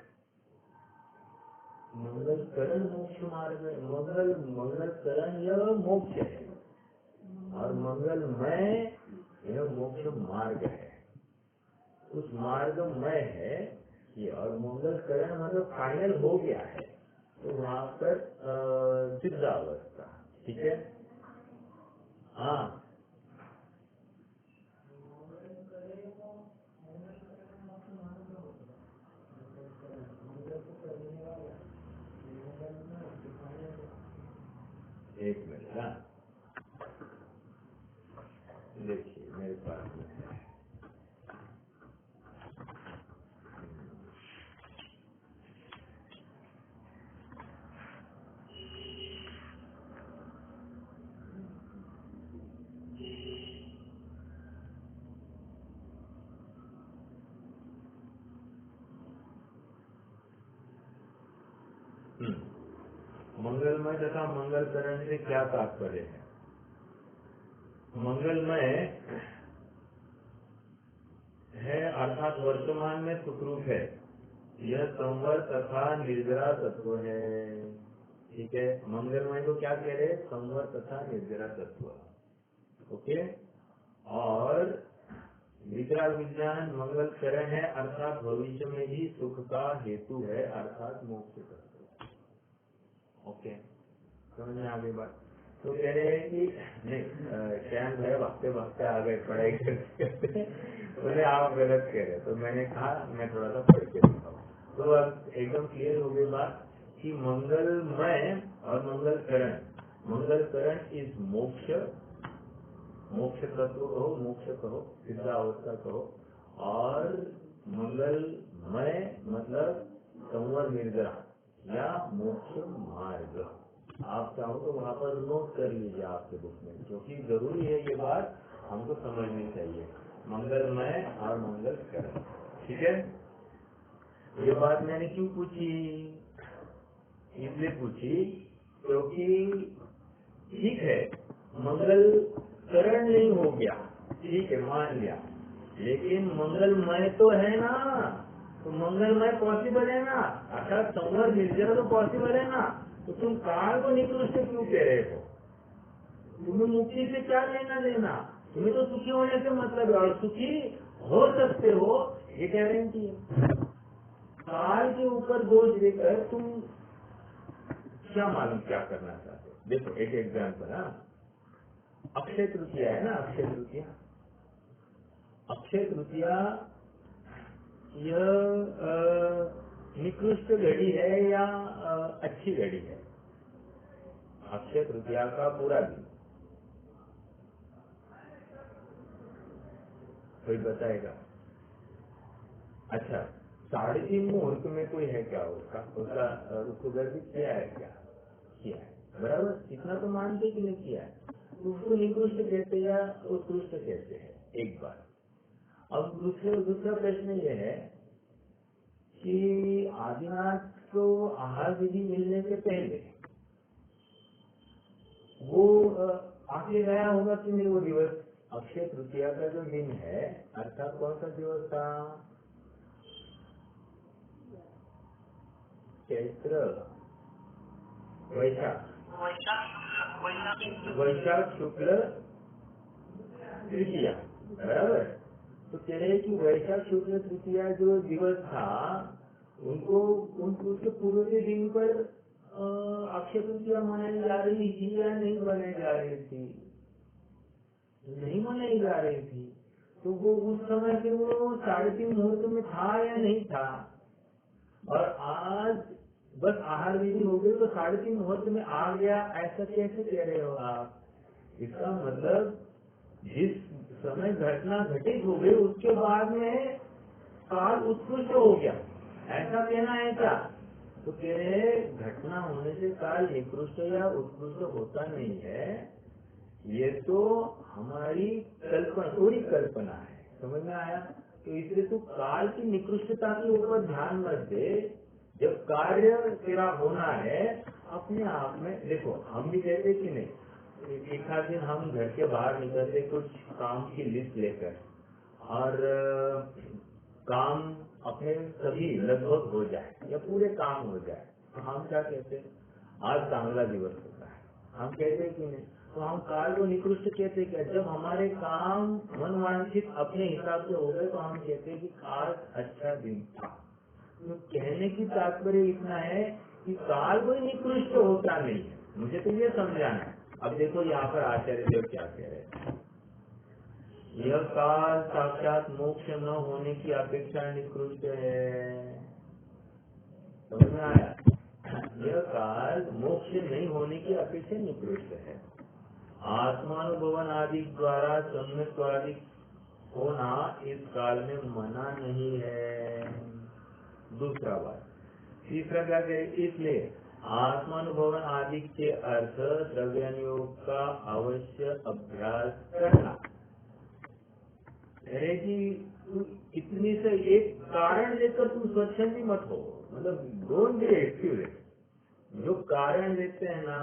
मंगलकरण मोक्ष मार्ग है। मंगलकरण यह मोक्ष है और मंगलमय यह मोक्ष मार्ग है। उस मार्गमय है ये, और मंगलकरण मतलब फाइनल हो गया है, तो वहाँ पर सिद्धावस्था। ठीक है, हाँ एक मिनट, हाँ देखिए मेरे पास में है। मंगलमय तथा मंगलकरण से क्या तात्पर्य है? मंगलमय है अर्थात वर्तमान में सुखरूप है, यह संवर तथा निर्जरा तत्व है। ठीक है, मंगलमय को क्या कह रहे हैं? संवर तथा निर्जरा तत्व। ओके, और विचार विज्ञान मंगलकरण है अर्थात भविष्य में ही सुख का हेतु है, अर्थात मोक्ष तत्व। ओके, समझ में आ गई बात? तो कह रहे हैं कि नहीं, श्याम है भागते भागते आ गए पढ़ाई करते बोले आप गलत कह रहे, तो मैंने कहा मैं थोड़ा सा पढ़ के दिखाऊं, तो अब एकदम क्लियर हो गई बात कि मंगलमय और मंगलकरण, मंगल करण इज मोक्ष, मोक्ष तत्व कहो, मोक्ष कहो, सिद्धावस्था कहो, और मंगलमय मतलब संवर निर्जरा या मोक्ष मार्ग। आप चाहो तो वहां पर नोट कर लीजिए आपके बुक में, क्योंकि जरूरी है ये बात हमको समझनी चाहिए, मंगलमय और मंगल करण। ठीक है, ये बात मैंने क्यों पूछी, इसलिए पूछी क्योंकि ठीक है मंगल करण नहीं हो गया, ठीक है मान लिया, लेकिन मंगलमय तो है ना, तो मंगलमय पॉसिबल है ना, अर्थात संवर निर्जरा तो पॉसिबल है ना, तो तुम काल को निकृष्ट क्यों कह रहे हो? तुम्हें मुक्ति से क्या लेना देना, तुम्हें तो सुखी होने से मतलब है, और सुखी हो सकते हो ये गारंटी है। काल के ऊपर दोष देकर तुम क्या मालूम क्या करना चाहते हो? देखो एक एग्जाम्पल, अक्षय तृतीया है ना, अक्षय तृतीया, अक्षय तृतीया यह निकृष्ट घड़ी है या अच्छी घड़ी है? अक्षय तृतीया का पूरा दिन कोई बताएगा? अच्छा, 3:30 मुहूर्त में कोई है क्या उसका उसको गर्भित किया है क्या? किया है, बराबर, इतना तो मानते कि नहीं किया है, उसको निकृष्ट कहते या उत्कृष्ट कहते हैं? एक बार। अब दूसरा प्रश्न ये है कि आदिनाथ को आहार विधि मिलने से पहले वो आगे गया होगा कि नहीं वो दिवस? अक्षय तृतीया का जो दिन है, अर्थात कौन सा दिवस था? चैत्र वैशाख शुक्ल तृतीया, बराबर। तो कह रहे कि वैशाख शुक्ल तृतीया जो दिवस था उनको उसके पूर्व के दिन पर अक्षय तृतीया मनाई जा रही थी या नहीं मनाई जा रही थी? नहीं मनाई जा रही थी। तो वो उस समय फिर वो 3:30 मुहूर्त में था या नहीं था? और आज बस आहार विधि हो गई तो 3:30 मुहूर्त में आ गया, ऐसा कैसे कह रहे हो आप? इसका मतलब जिस समय घटना घटित हो गई उसके बाद में काल उत्कृष्ट हो गया, ऐसा कहना है क्या? तो कह रहे घटना होने से काल निकृष्ट या उत्कृष्ट होता नहीं है, ये तो हमारी कल्पना, थोड़ी कल्पना है, समझ में आया? तो इसलिए तू काल की निकृष्टता के ऊपर ध्यान मत दे, जब कार्य तेरा होना है अपने आप में। देखो हम भी कहते कि नहीं, एक आध दिन हम घर के बाहर निकलते कुछ काम की लिस्ट लेकर, और काम अपने सभी लगभग हो जाए या पूरे काम हो जाए, तो हम क्या कहते हैं? आज चांगला दिवस होता है, हम कहते हैं कि नहीं? तो हम काल को निकृष्ट कहते क्या? जब हमारे काम मनवांछित अपने हिसाब से हो गए तो हम कहते हैं कि आज अच्छा दिन था। तो कहने की तात्पर्य इतना है कि काल कोई निकृष्ट होता नहीं है, मुझे तो ये समझाना है। अब देखो यहाँ पर आचार्य देव क्या कह रहे हैं, यह काल साक्षात मोक्ष न होने की अपेक्षा निकृष्ट है। समझ में आया? यह काल मोक्ष नहीं होने की अपेक्षा निकृष्ट है। आत्मानुभवन आदि द्वारा सम्यक्वादि होना इस काल में मना नहीं है। दूसरा बात, तीसरा क्या कहे, इसलिए आत्मानुभवन आदि के अर्थ द्रव्यानुयोग का अवश्य अभ्यास करना। अरे कि इतनी से एक कारण लेकर तुम स्वच्छंदी मत हो, मतलब डोंट बी एक्सक्यूज। जो कारण देते हैं ना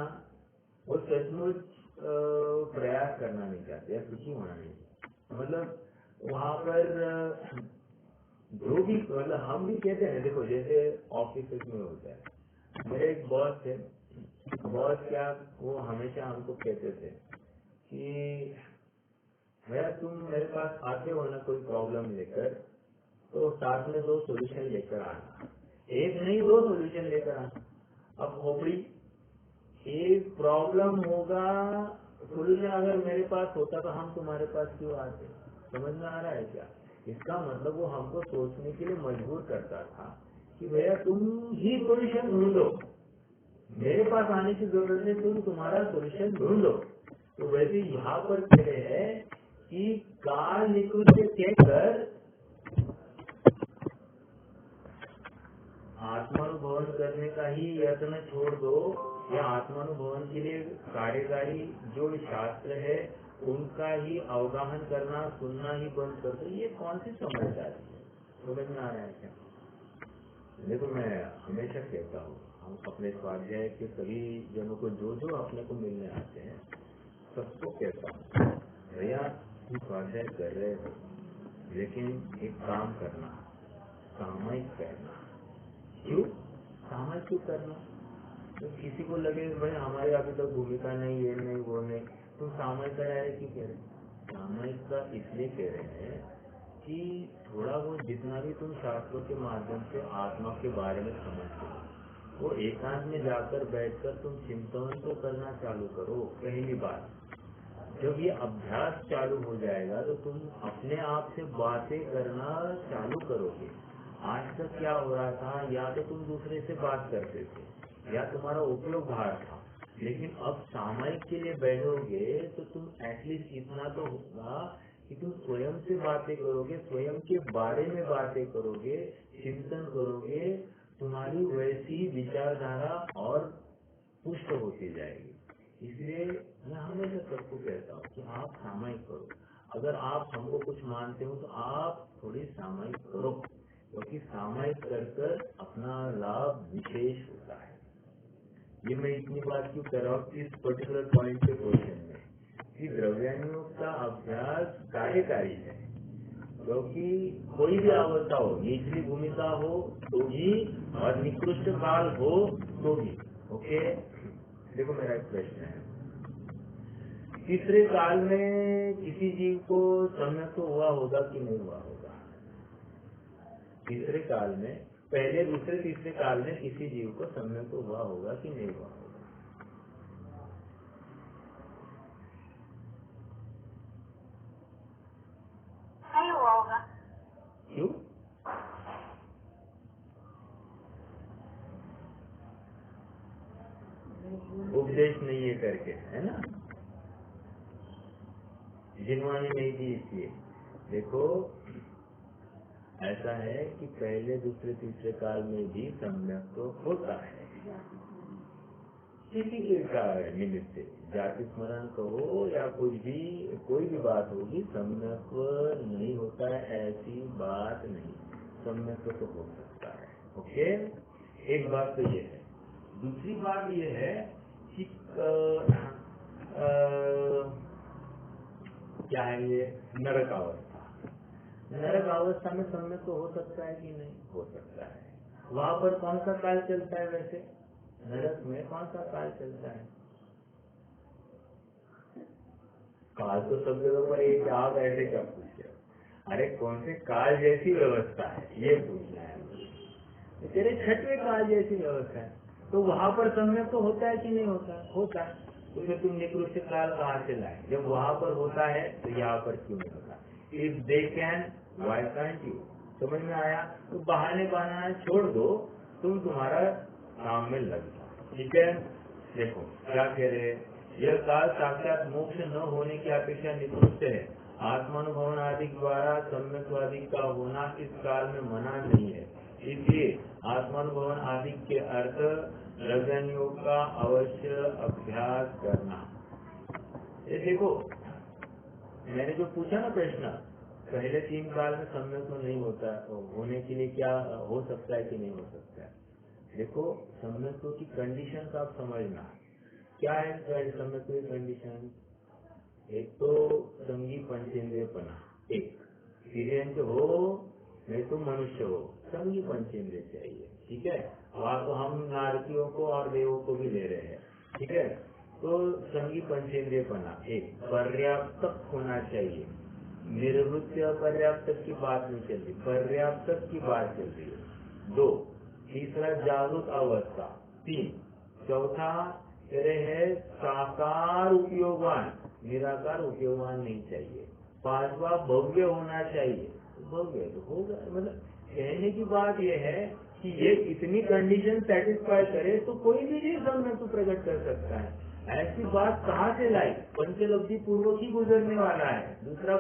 वो सचमुच प्रयास करना नहीं चाहते या सुखी होना नहीं चाहते। मतलब वहाँ पर जो भी, मतलब हम भी कहते हैं, देखो जैसे ऑफिस में होता है, मेरे एक बॉस थे, बॉस क्या वो हमेशा हमको कहते थे कि भैया तुम मेरे पास आते हो ना कोई प्रॉब्लम लेकर, तो साथ में 2 सोल्यूशन लेकर आना, एक नहीं 2 सोल्यूशन लेकर आना। अब खोपड़ी एक प्रॉब्लम होगा, सोल्यूशन अगर मेरे पास होता तो हम तुम्हारे पास क्यों आते? समझ में आ रहा है क्या? इसका मतलब वो हमको सोचने के लिए मजबूर करता था कि भैया तुम ही सोल्यूशन ढूंढो, मेरे पास आने की जरूरत है, तुम तुम्हारा सोल्यूशन ढूंढो। तो वैसे यहाँ पर कह रहे हैं कि काल निकृत्य कहकर आत्मानुभवन करने का ही यत्न छोड़ दो, या आत्मानुभवन के लिए कार्यकारी जो शास्त्र है उनका ही अवगाहन करना, सुनना ही बंद कर दो। ये कौन सी समझदारी है? समझ में आ रहा है क्या? देखो, मैं हमेशा कहता हूँ, हम अपने स्वाध्याय के सभी जनों को जो जो अपने को मिलने आते हैं सबको कहता हूँ, भैया तुम स्वाध्याय कर रहे हो, लेकिन एक काम करना, सामयिक करना। क्यों सामयिक क्यों करना? तो किसी को लगे भाई हमारे अभी तक भूमिका नहीं, ये नहीं, वो नहीं, तुम सामयिक करा रहे क्यों कह रहे? सामयिक का इसलिए कह रहे हैं कि थोड़ा बहुत जितना भी तुम शास्त्रों के माध्यम से आत्मा के बारे में समझते हो, वो एकांत में जाकर बैठकर तुम चिंतन तो करना चालू करो। पहली बात, जब ये अभ्यास चालू हो जाएगा तो तुम अपने आप से बातें करना चालू करोगे। आज तक क्या हो रहा था, या तो तुम दूसरे से बात करते थे या तुम्हारा उपयोग बाहर था, लेकिन अब सामयिक के लिए बैठोगे तो तुम एटलीस्ट इतना तो होगा कि तुम स्वयं से बातें करोगे, स्वयं के बारे में बातें करोगे, चिंतन करोगे, तुम्हारी वैसी विचारधारा और पुष्ट होती जाएगी। इसलिए मैं हमेशा सबको कहता हूँ कि आप सामयिक करो। अगर आप हमको कुछ मानते हो तो आप थोड़ी सामयिक करो, क्योंकि सामयिक कर अपना लाभ विशेष होता है। ये मैं इतनी बात क्यों कर रहा हूँ इस पर्टिकुलर पॉइंट के क्वेश्चन में, कि द्रव्यानुयोग का अभ्यास कार्यकारी है, क्योंकि कोई भी अवस्था हो, निचली भूमिका हो तो भी और निकृष्ट काल हो तो भी। ओके, देखो मेरा एक प्रश्न है, तीसरे काल में किसी जीव को सम्यक तो हुआ होगा कि नहीं हुआ होगा? तीसरे काल में, पहले दूसरे तीसरे काल में किसी जीव को सम्यक तो हुआ होगा कि नहीं हुआ होगा? नहीं हुआ होगा। क्यों? उपदेश नहीं है करके, है ना, जिनवानी नहीं थी इसलिए। देखो ऐसा है कि पहले दूसरे तीसरे काल में भी सम्यक तो होता है, किसी के निमित्त से, जाति स्मरण कहो या कुछ भी, कोई भी बात होगी, सम्यक नहीं होता है ऐसी बात नहीं, सम्यक तो हो सकता है। ओके, एक बात तो ये है। दूसरी बात ये है कि क्या है ये नरक अवस्था। नरक अवस्था में सम्यक तो हो सकता है कि नहीं? हो सकता है। वहाँ पर कौन सा काल चलता है? वैसे नरक में कौन सा काल चलता है? काल तो सब जगह पर एक, आप ऐसे क्या पूछ रहे हो? अरे कौन से काल जैसी व्यवस्था है ये पूछना है मुझे। तेरे छठवें काल जैसी व्यवस्था है, तो वहाँ पर सम्यक तो होता है कि नहीं होता? होता है। तो फिर तुम निकृष्ट काल कहाँ से लाए? जब वहाँ पर होता है तो यहाँ पर क्यों नहीं होता? If they can why can't you? समझ में आया? तो बहाने बनाना छोड़ दो, तुम तुम्हारा काम में लग जाओ। ठीक है, देखो क्या कह रहे हैं, यह काल साक्षात मोक्ष न होने की अपेक्षा निकृष्ट है। आत्मानुभवन आदि द्वारा सम्यकवादी का होना इस काल में मना नहीं है, इसलिए आत्मानुभवन आदि के अर्थ द्रव्यानुयोग का अवश्य अभ्यास करना। ये देखो, मैंने जो पूछा ना प्रश्न, पहले 3 काल में सम्यक तो नहीं होता, तो होने के लिए क्या हो सकता है कि नहीं हो सकता है? देखो, सम्यक की कंडीशन का आप समझना, क्या है सम्यक की कंडीशन? एक तो संगी पंचेंद्रियपना, एक सीरियंत हो नहीं तो मनुष्य हो, संगी पंचेंद्रिय चाहिए। ठीक है, वहाँ तो हम नारकियों को और देवों को भी ले रहे हैं। ठीक है, तो संगी पंचेंद्रियपना एक, पर्याप्त होना चाहिए, निर्वृत्य पर्याप्त की बात नहीं चल रही, पर्याप्त की बात चल रही है। 2, तीसरा जागरूक अवस्था। 3, चौथा है साकार उपयोगवान, निराकार उपयोगवान नहीं चाहिए। 5वां भव्य होना चाहिए। भव्य तो होगा, मतलब कहने की बात यह है कि ये इतनी कंडीशन सेटिस्फाई करे तो कोई भी चीज सम्यक प्रकट कर सकता है। ऐसी बात कहाँ से लाई? पंचलब्धि पूर्वक ही गुजरने वाला है, दूसरा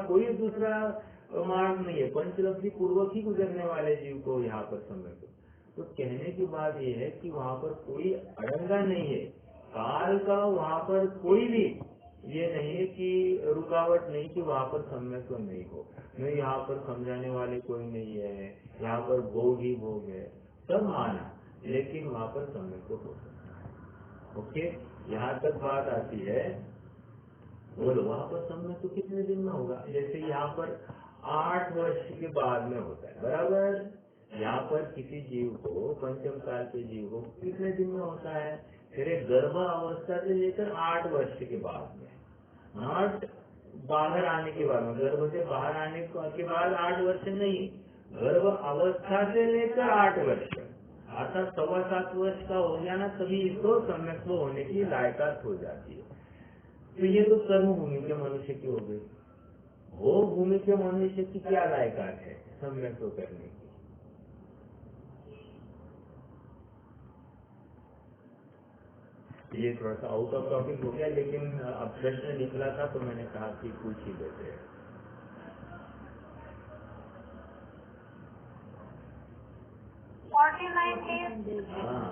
मार्ग नहीं है, पंचलब्धि पूर्वक ही गुजरने वाले जीव को यहाँ पर सम्यक। तो कहने की बात यह है कि वहाँ पर कोई अड़ंगा नहीं है, काल का वहाँ पर कोई भी ये नहीं है कि रुकावट नहीं कि वहाँ पर सम्यक नहीं हो। नहीं, यहाँ पर समझाने वाले कोई नहीं है, यहाँ पर भोग ही भोग है, सब माना, लेकिन वहाँ पर सम्यक हो सकता है। ओके, यहाँ तक बात आती है। बोलो वहाँ पर सम्यक तो कितने दिन में होगा? जैसे यहाँ पर 8 वर्ष के बाद में होता है, बराबर। यहाँ पर किसी जीव को, पंचम काल के जीव को कितने दिन में होता है? फिर गर्भ अवस्था से लेकर 8 वर्ष के बाद में, नॉट बाहर आने के बाद में। गर्भ से बाहर आने के बाद 8 वर्ष नहीं, गर्भ अवस्था से लेकर 8 वर्ष, अर्थात 7.25 वर्ष का हो गया ना, तभी इसको सम्यक्त्व होने की लायकात हो जाती है। तो ये तो कर्म भूमि के मनुष्य की हो गई। वो भूमि के मनुष्य की क्या लायकात है सम्यक्त्व करने की? ये थोड़ा सा आउट ऑफ टॉपिक हो गया, लेकिन अब प्रश्न निकला था तो मैंने कहा कि पूछ ही लेते हैं। हाँ,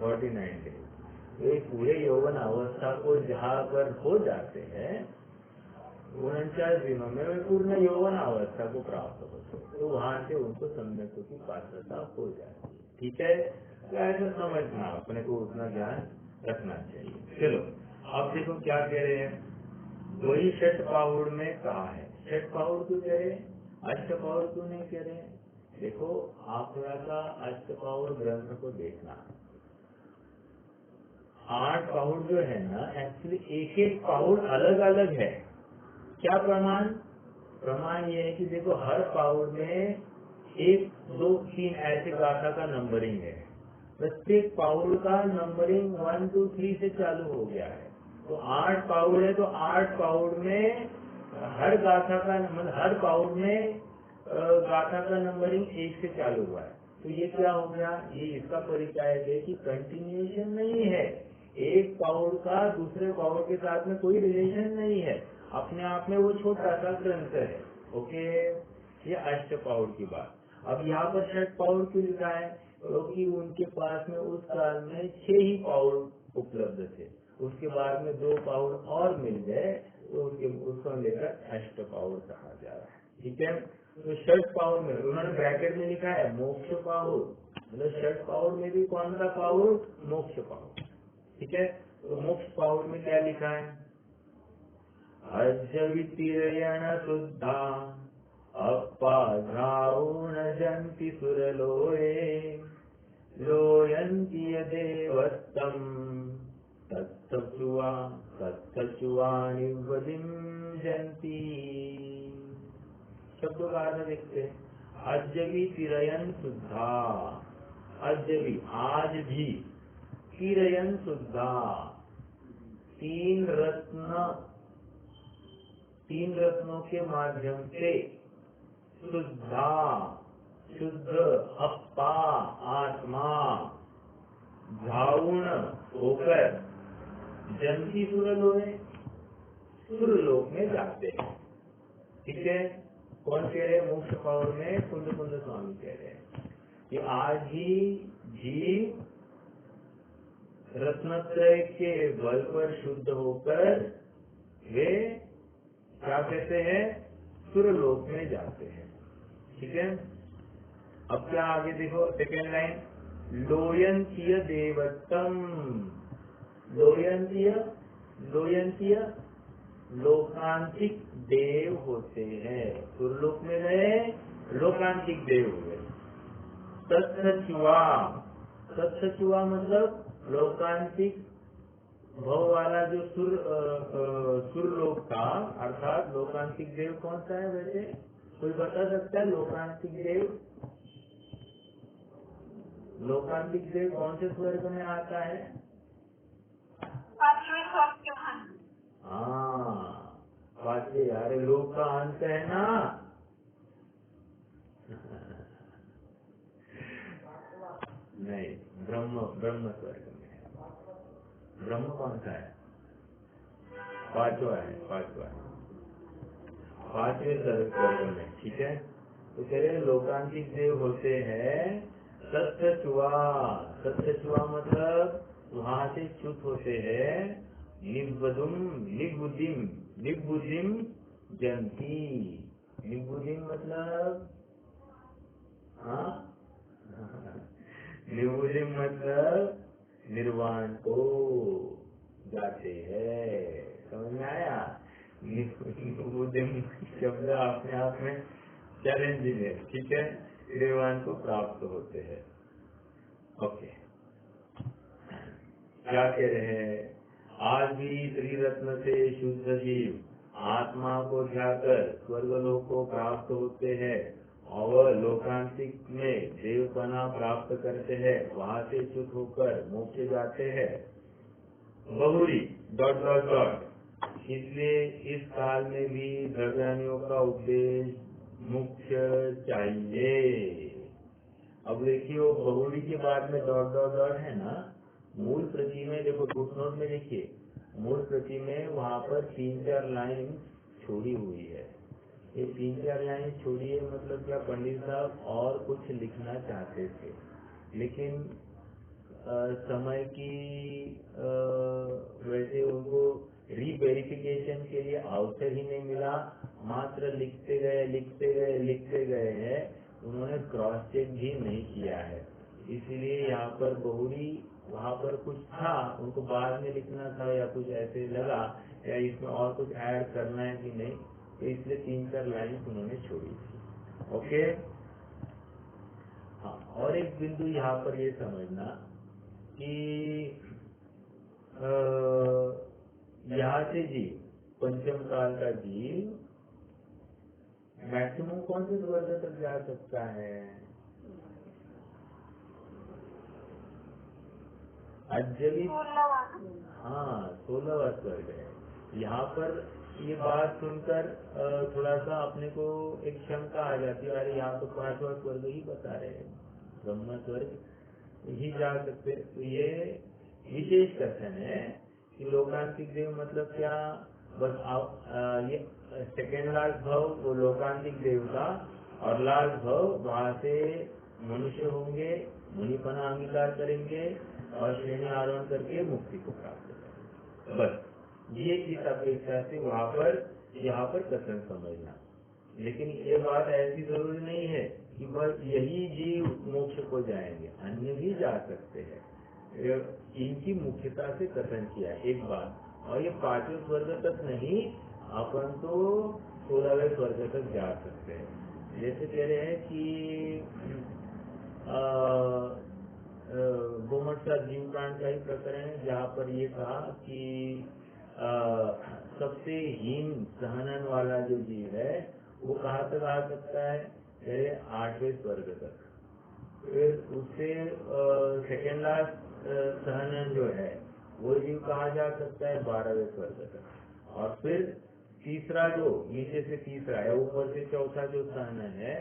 49 डेज। ये पूरे यौवन अवस्था को जहाँ पर हो जाते हैं 49 दिनों में वे पूर्ण यौवन अवस्था को प्राप्त होते हैं, तो वहाँ से उनको सम्यक्त्व की पात्रता हो जाती है। ठीक है, तो ऐसा समझना, अपने को उतना ज्ञान रखना चाहिए। चलो अब देखो क्या कह रहे हैं, वही षट पाहुड़ में कहा है। षट पाहुड़ क्यों कह रहे हैं, अष्ट पाहुड़ क्यों नहीं कह रहे हैं? देखो आप थोड़ा सा अष्ट पाहुड़ ग्रंथ को देखना। 8 पाहुड़ जो है ना, एक्चुअली एक एक पाहुड़ अलग अलग है। क्या प्रमाण? प्रमाण ये है कि देखो हर पाहुड़ में 1, 2, 3 ऐसे गाथा का नंबरिंग है। प्रत्येक पाहुड़ का नंबरिंग 1, 2, 3 से चालू हो गया है। तो 8 पाहुड़ है, तो 8 पाहुड़ में हर गाथा का मतलब हर पाहुड़ में गाथा का नंबरिंग 1 से चालू हुआ है। तो ये क्या हो गया? ये इसका परिचय है कि कंटिन्यूएशन नहीं है, एक पाहुड़ का दूसरे पाहुड़ के साथ में कोई रिलेशन नहीं है, अपने आप में वो छोटा सा ग्रंथ है। ओके, ये अष्ट पाहुड़ की बात। अब यहाँ पर षट पाहुड़ क्यों लिखा है? क्योंकि उनके पास में उस काल में 6 ही पाहुड़ उपलब्ध थे, उसके बाद में 2 पाहुड़ और मिल गए, तो उसको लेकर अष्ट पाहुड़ कहा जा रहा है। ठीक है, तो षट पाहुड़ में उन्होंने ब्रैकेट में लिखा है मोक्ष पाहुड़, मतलब षट पाहुड़ में भी कौन सा पाहुड़? मोक्ष पाहुड़। ठीक है, तो मोक्ष पाहुड़ में क्या लिखा है? अज्जवितिरयण शुद्धा अप्पाघ्राउण जन्ति सुरलोये लोयन्ति यदेवस्तम् तत्सचुवा निवदिं जन्ति। शब्दों का अर्थ देखते हैं। अज्जवि तिरयन शुद्धा, अज्जवि आज भी, तिरयन शुद्धा 3 रत्नों के माध्यम से शुद्धा शुद्ध अप्पा आत्मा घाउण होकर जंती सुरलोक में जाते हैं। ठीक है, कौन कह रहे? मोक्ष पाहुड़ में कुंद स्वामी कह रहे हैं कि आज ही जीव रत्नत्रय के बल पर शुद्ध होकर वे क्या कहते हैं? सुरलोक में जाते हैं। ठीक है, अब क्या आगे देखो, सेकेंड लाइन, लोयंतीय देवत्तम। लोयंतीय लोकांतिक देव होते हैं, सुरलोक में गए लोकांतिक देव हुए। सत्सचुआ मतलब लोकांतिक भव वाला जो सुरलोक था, अर्थात लोकांतिक देव कौन सा है? वैसे कोई बता सकता है लोकांतिक देव? लोकांतिक देव कौन से स्वर्ग में आता है? हाँ, पांचवे। यार लोक का अंत है ना, ब्रह्म कौन सा है? पांचवा है, पांचवें स्वर्ग में, ठीक है। तो कह रहे लोकांतिक देव होते हैं सत्यचुआ। सत्यचुआ मतलब वहां से च्युत होते हैं निबुद्धिम जनती। निबुद्धिम मतलब निबुद्धिम मतलब निर्वाण को जाते हैं। समझ में आया? निबुद्धिम शब्द अपने आप में चैलेंजिंग है, ठीक है। निर्वाण को प्राप्त होते हैं। ओके, क्या कह रहे हैं? आज भी त्रिरत्न से शुद्ध जीव आत्मा को जाकर स्वर्गलोक को प्राप्त होते हैं और लोकांतिक में देवपना प्राप्त करते हैं, वहां से च्युत होकर मोक्ष जाते हैं। बहुरी ... इसलिए इस काल में भी द्रव्यानियों का उद्देश्य मुख्य चाहिए। अब देखिए वो बहुरी के बाद में ... है ना। मूल प्रति में देखो, फुटनोट में देखिए, मूल प्रति में वहाँ पर 3-4 लाइन छोड़ी हुई है। ये 3-4 लाइन छोड़ी है मतलब क्या, पंडित साहब और कुछ लिखना चाहते थे, लेकिन समय की वैसे उनको रीवेरिफिकेशन के लिए अवसर ही नहीं मिला। मात्र लिखते गए हैं, उन्होंने क्रॉस चेक भी नहीं किया है। इसलिए यहाँ पर बहुरी वहाँ पर कुछ था, उनको बाद में लिखना था या कुछ ऐसे लगा या इसमें और कुछ ऐड करना है कि नहीं, तो इसलिए 3-4 लाइन उन्होंने छोड़ी थी। ओके। हाँ, और एक बिंदु यहाँ पर ये समझना कि यहाँ से जीव, पंचम काल का जीव मैक्सिमम कौन से वर्ग तक जा सकता है? अजली। हाँ, 16वां स्वर्ग है। यहाँ पर ये बात सुनकर थोड़ा सा अपने को एक शंका आ जाती है, अरे यहाँ तो 5वां स्वर्ग ही बता रहे हैं, ब्रह्म स्वर्ग ही जा सकते। तो ये विशेष कथन है कि लोकांतिक देव मतलब क्या, बस ये सेकेंड लास्ट भाव वो लोकांतिक देव का, और लास्ट भाव वहाँ से मनुष्य होंगे, मुनिपना अंगीकार करेंगे और श्रेणी आरोहण करके मुक्ति को प्राप्त करेंगे। बस ये इस अपेक्षा से यहाँ पर कथन समझना। लेकिन ये बात ऐसी जरूरी नहीं है कि बस यही जीव मोक्ष को जाएंगे, अन्य भी जा सकते हैं। इनकी मुख्यता से कथन किया एक बात। और ये 5वें स्वर्ग तक नहीं, अपन तो 16वें स्वर्ग तक जा सकते हैं। जैसे कह रहे हैं कि गोमटसा जीव कांड का ही प्रकरण है, जहाँ पर ये कहा कि सबसे हीन सहनन वाला जो जीव है वो कहाँ तक आ सकता है? 8वें स्वर्ग तक। फिर उससे सेकेंड लास्ट सहनन जो है वो जीव कहाँ जा सकता है? 12वें स्वर्ग तक। और फिर तीसरा जो नीचे से तीसरा है, ऊपर से चौथा जो सहनन है,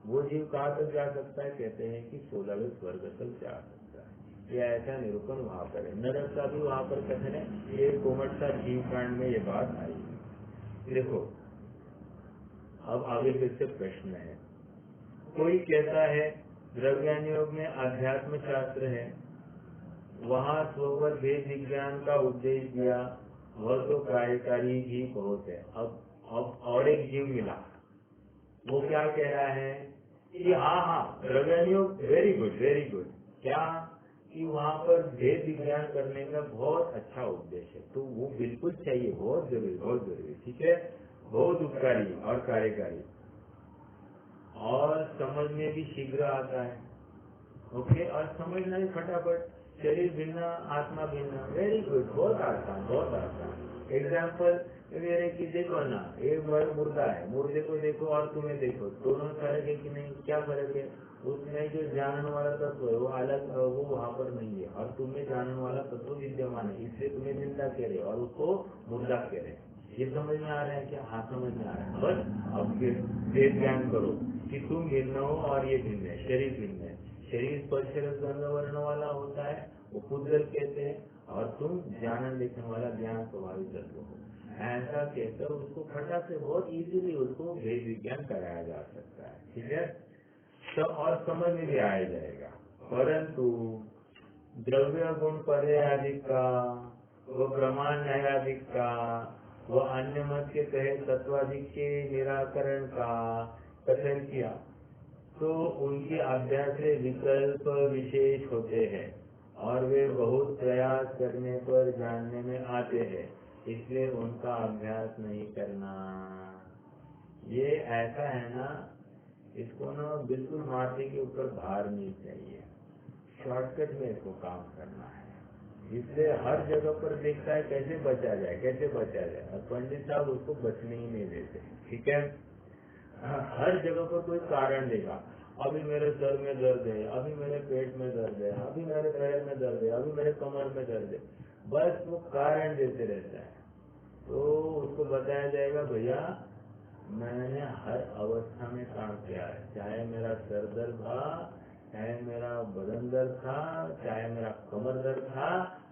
वो जीव कहाँ तक जा सकता है? कहते हैं कि 16वें स्वर्ग तक जा सकता है। यह ऐसा निरूपण वहाँ पर है। नरक का भी वहाँ पर कथन है। ये कोमटसा जीव कांड में ये बात आई। देखो अब आगे फिर से प्रश्न है। कोई कहता है द्रव्यानुयोग में अध्यात्म शास्त्र है, वहाँ स्वपर भेद विज्ञान का उपदेश दिया, वह तो कार्यकारी भी बहुत है। अब और एक जीव मिला, वो क्या कह रहा है कि हाँ द्रव्यानुयोग वेरी गुड, क्या कि वहाँ पर भेद विज्ञान करने का बहुत अच्छा उपदेश है, तो वो बिल्कुल चाहिए, बहुत जरूरी, ठीक है, बहुत उपकारी और कार्यकारी, और समझ में भी शीघ्र आता है। ओके, और समझना भी फटाफट। शरीर भिन्न आत्मा भिन्न, वेरी गुड, बहुत आसान। एग्जाम्पल मेरे की देखो ना, एक मुर्दा है, मुर्दे को देखो और तुम्हें देखो, दोनों फर्क है कि नहीं? क्या फर्क है? उसमें जो जानने वाला तत्व है वो अलग, वो वहाँ पर नहीं है, और तुम्हें जानने वाला तत्व विद्यमान है, इसलिए तुम्हें जिंदा कह रहे और उसको मुर्दा कह रहे। ये समझ में आ रहा है क्या? हाँ, समझ में आ रहा है। बस अब भेद ज्ञान करो कि तुम भिन्न हो और ये भिन्न है, शरीर भिन्न है। शरीर स्पर्श रस गंध वर्ण वाला होता है, वो पुद्गल कहते हैं, और तुम ज्ञान देखने वाला ज्ञान स्वभाविक तत्व हो। ऐसा कहकर उसको फटाक से बहुत इजीली उसको भेद विज्ञान कराया जा सकता है, ठीक है। तो और समझ में भी आ जाएगा। परंतु द्रव्य गुण पर्यादिक का, वो प्रमाण न्यायादिक का, वो अन्य मत के तहत तत्वाधिक के निराकरण का कथन किया, तो उनके अभ्यास से विकल्प विशेष होते हैं और वे बहुत प्रयास करने पर जानने में आते हैं, इसलिए उनका अभ्यास नहीं करना। ये ऐसा है ना, इसको ना बिल्कुल माथे के ऊपर भार नहीं चाहिए, शॉर्टकट में इसको काम करना है। इसलिए हर जगह पर देखता है कैसे बचा जाए, कैसे बचा जाए, और पंडित साहब उसको बचने ही नहीं देते, ठीक है। हर जगह पर कोई कारण देगा, अभी मेरे सर में दर्द है, अभी मेरे पेट में दर्द है, अभी मेरे पैर में दर्द है, अभी मेरे कमर में दर्द है, बस वो कारण देते रहता है। तो उसको बताया जाएगा, भैया मैंने हर अवस्था में काम किया है, चाहे मेरा सर दर्द था, चाहे मेरा बदन दर्द था, चाहे मेरा कमर दर्द था,